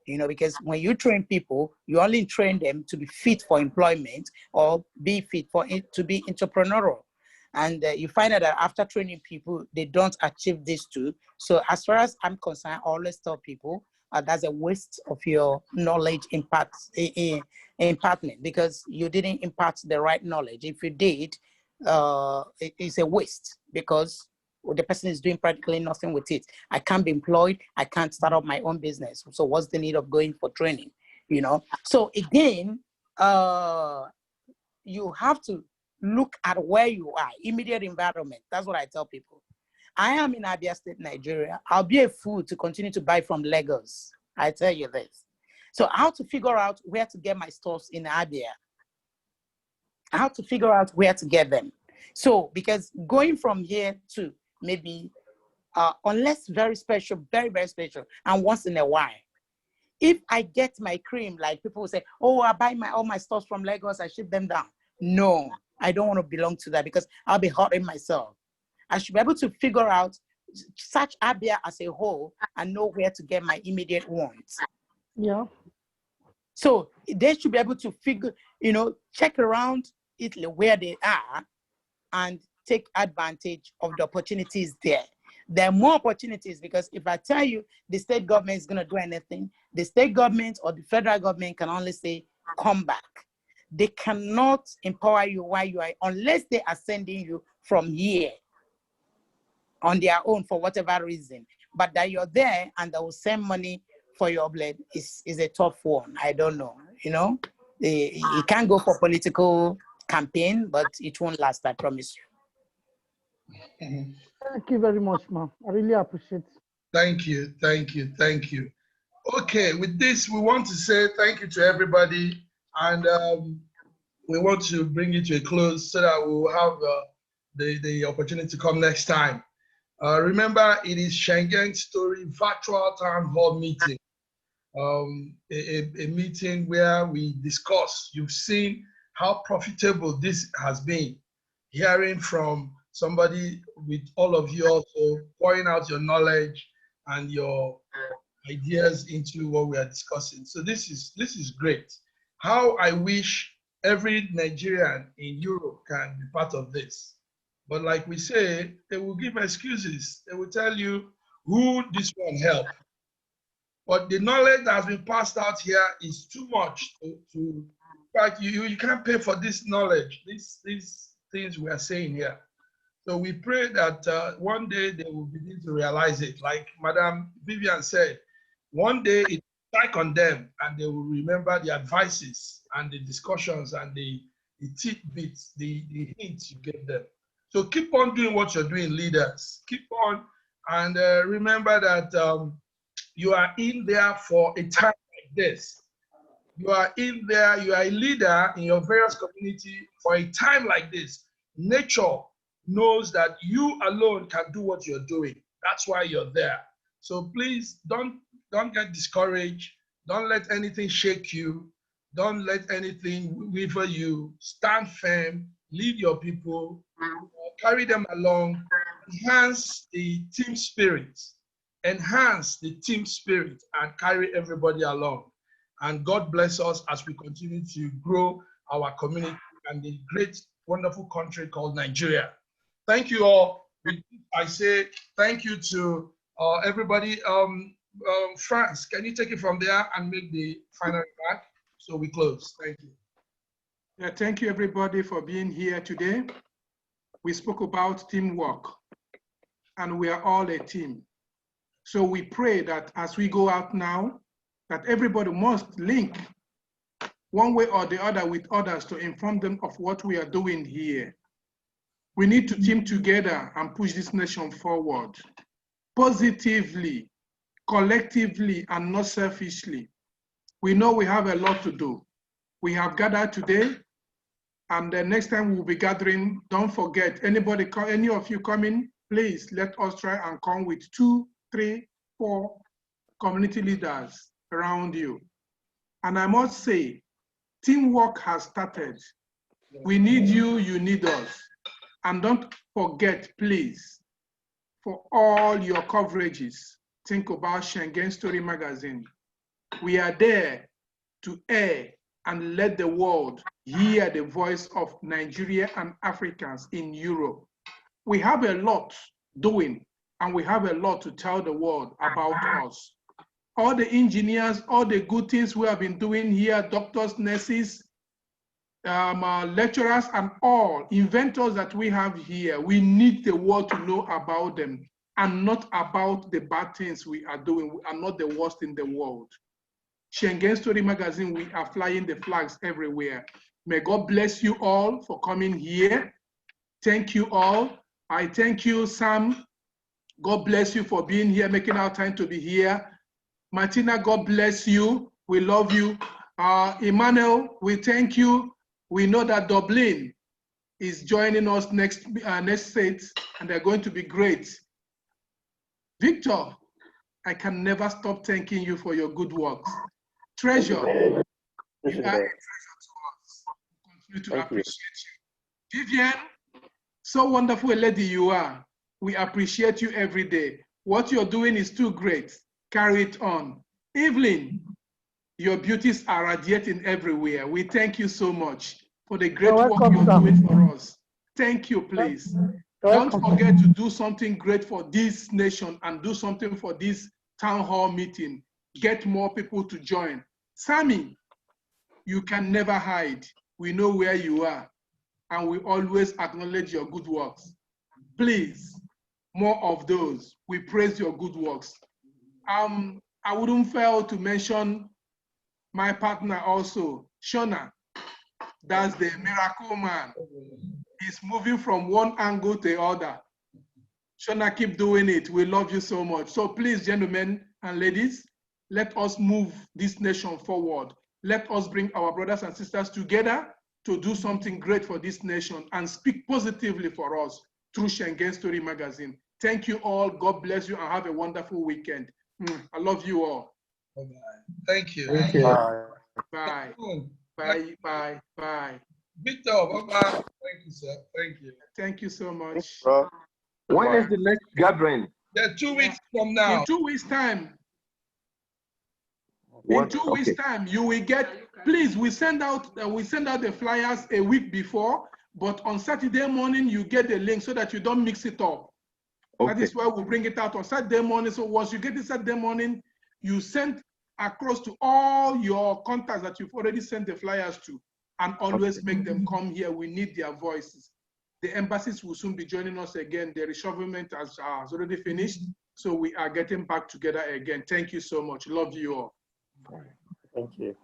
You know, because when you train people, you only train them to be fit for employment or be fit to be entrepreneurial. And you find out that after training people, they don't achieve these two. So as far as I'm concerned, I always tell people that's a waste of your knowledge impartment, because you didn't impart the right knowledge. If you did, it's a waste, because the person is doing practically nothing with it. I can't be employed. I can't start up my own business. So what's the need of going for training? You know. So again, you have to look at where you are, immediate environment. That's what I tell people. I am in Abia State, Nigeria. I'll be a fool to continue to buy from Lagos. I tell you this. So I have to figure out where to get my stores in Abia. I have to figure out where to get them. So, because going from here to maybe, unless very special, very, very special, and once in a while, if I get my cream, like people will say, oh, I buy all my stores from Lagos, I ship them down. No, I don't want to belong to that, because I'll be hurting myself. I should be able to figure out, search Abia as a whole, and know where to get my immediate wants. Yeah. So they should be able to figure, check around Italy where they are and take advantage of the opportunities there. There are more opportunities, because if I tell you the state government is going to do anything, the state government or the federal government can only say, come back. They cannot empower you while you are, unless they are sending you from here on their own for whatever reason. But that you're there and they will send money for your blood is a tough one. I don't know, You can't go for political campaign, but it won't last, I promise you. Thank you very much, ma'am. I really appreciate it. Thank you, thank you, thank you. Okay, with this, we want to say thank you to everybody, and we want to bring it to a close so that we will have the opportunity to come next time. Remember, it is Schengen Story Virtual Town Hall meeting. A meeting where we discuss. You've seen how profitable this has been. Hearing from somebody with all of you also pouring out your knowledge and your ideas into what we are discussing. So this is great. How I wish every Nigerian in Europe can be part of this. But like we say, they will give excuses. They will tell you who this one helped. But the knowledge that has been passed out here is too much in fact, you can't pay for this knowledge, these things we are saying here. So we pray that one day they will begin to realize it. Like Madam Vivian said, one day it will strike on them and they will remember the advices and the discussions and the tidbits, the hints you gave them. So keep on doing what you're doing, leaders. Keep on, and remember that you are in there for a time like this. You are in there, you are a leader in your various community for a time like this. Nature knows that you alone can do what you're doing. That's why you're there. So please don't get discouraged. Don't let anything shake you. Don't let anything waver you. Stand firm, lead your people, carry them along, enhance the team spirit. Enhance the team spirit and carry everybody along. And God bless us as we continue to grow our community and the great, wonderful country called Nigeria. Thank you all. I say thank you to everybody. France, can you take it from there and make the final remark? So we close. Thank you. Yeah, thank you everybody for being here today. We spoke about teamwork, and we are all a team. So we pray that as we go out now, that everybody must link one way or the other with others to inform them of what we are doing here. We need to team together and push this nation forward positively, collectively, and not selfishly. We know we have a lot to do. We have gathered today, and the next time we'll be gathering, don't forget, any of you coming, please let us try and come with 2, 3, 4 community leaders around you. And I must say, teamwork has started. We need you, you need us. And don't forget, please, for all your coverages, think about Schengen Story Magazine. We are there to air and let the world hear the voice of Nigeria and Africans in Europe. We have a lot doing, and we have a lot to tell the world about us. All the engineers, all the good things we have been doing here, doctors, nurses, lecturers, and all inventors that we have here, we need the world to know about them and not about the bad things we are doing. We are not the worst in the world. Schengen Story Magazine, we are flying the flags everywhere. May God bless you all for coming here. Thank you all. I thank you, Sam. God bless you for being here, making our time to be here. Martina, God bless you. We love you. Emmanuel, we thank you. We know that Dublin is joining us next state, and they're going to be great. Victor, I can never stop thanking you for your good works. Treasure, you are a treasure to us. We continue to appreciate you. Vivian, so wonderful a lady you are. We appreciate you every day. What you're doing is too great. Carry it on. Evelyn, your beauties are radiating everywhere. We thank you so much for the great work you're doing for us. Thank you, please. Don't forget to do something great for this nation and do something for this town hall meeting. Get more people to join. Sammy, you can never hide. We know where you are, and we always acknowledge your good works. Please, more of those. We praise your good works. I wouldn't fail to mention my partner also, Shona. That's the miracle man. He's moving from one angle to the other. Shona, keep doing it. We love you so much. So please, gentlemen and ladies, let us move this nation forward. Let us bring our brothers and sisters together to do something great for this nation and speak positively for us through Schengen Story Magazine. Thank you all. God bless you and have a wonderful weekend. I love you all. Bye-bye. Thank you. Thank you. Bye. Bye. Bye. Bye. Victor, bye-bye. Thank you, sir. Thank you. Thank you so much. When is the next gathering? Yeah, 2 weeks from now. In 2 weeks' time. What? In 2 weeks' time, you will get. Please, we send out the flyers a week before, but on Saturday morning you get the link so that you don't mix it up. Okay. That is why we bring it out on Saturday morning. So once you get it Saturday morning, you send across to all your contacts that you've already sent the flyers to, and always make them come here. We need their voices. The embassies will soon be joining us again. The reshufflement has already finished, so we are getting back together again. Thank you so much. Love you all. Thank you.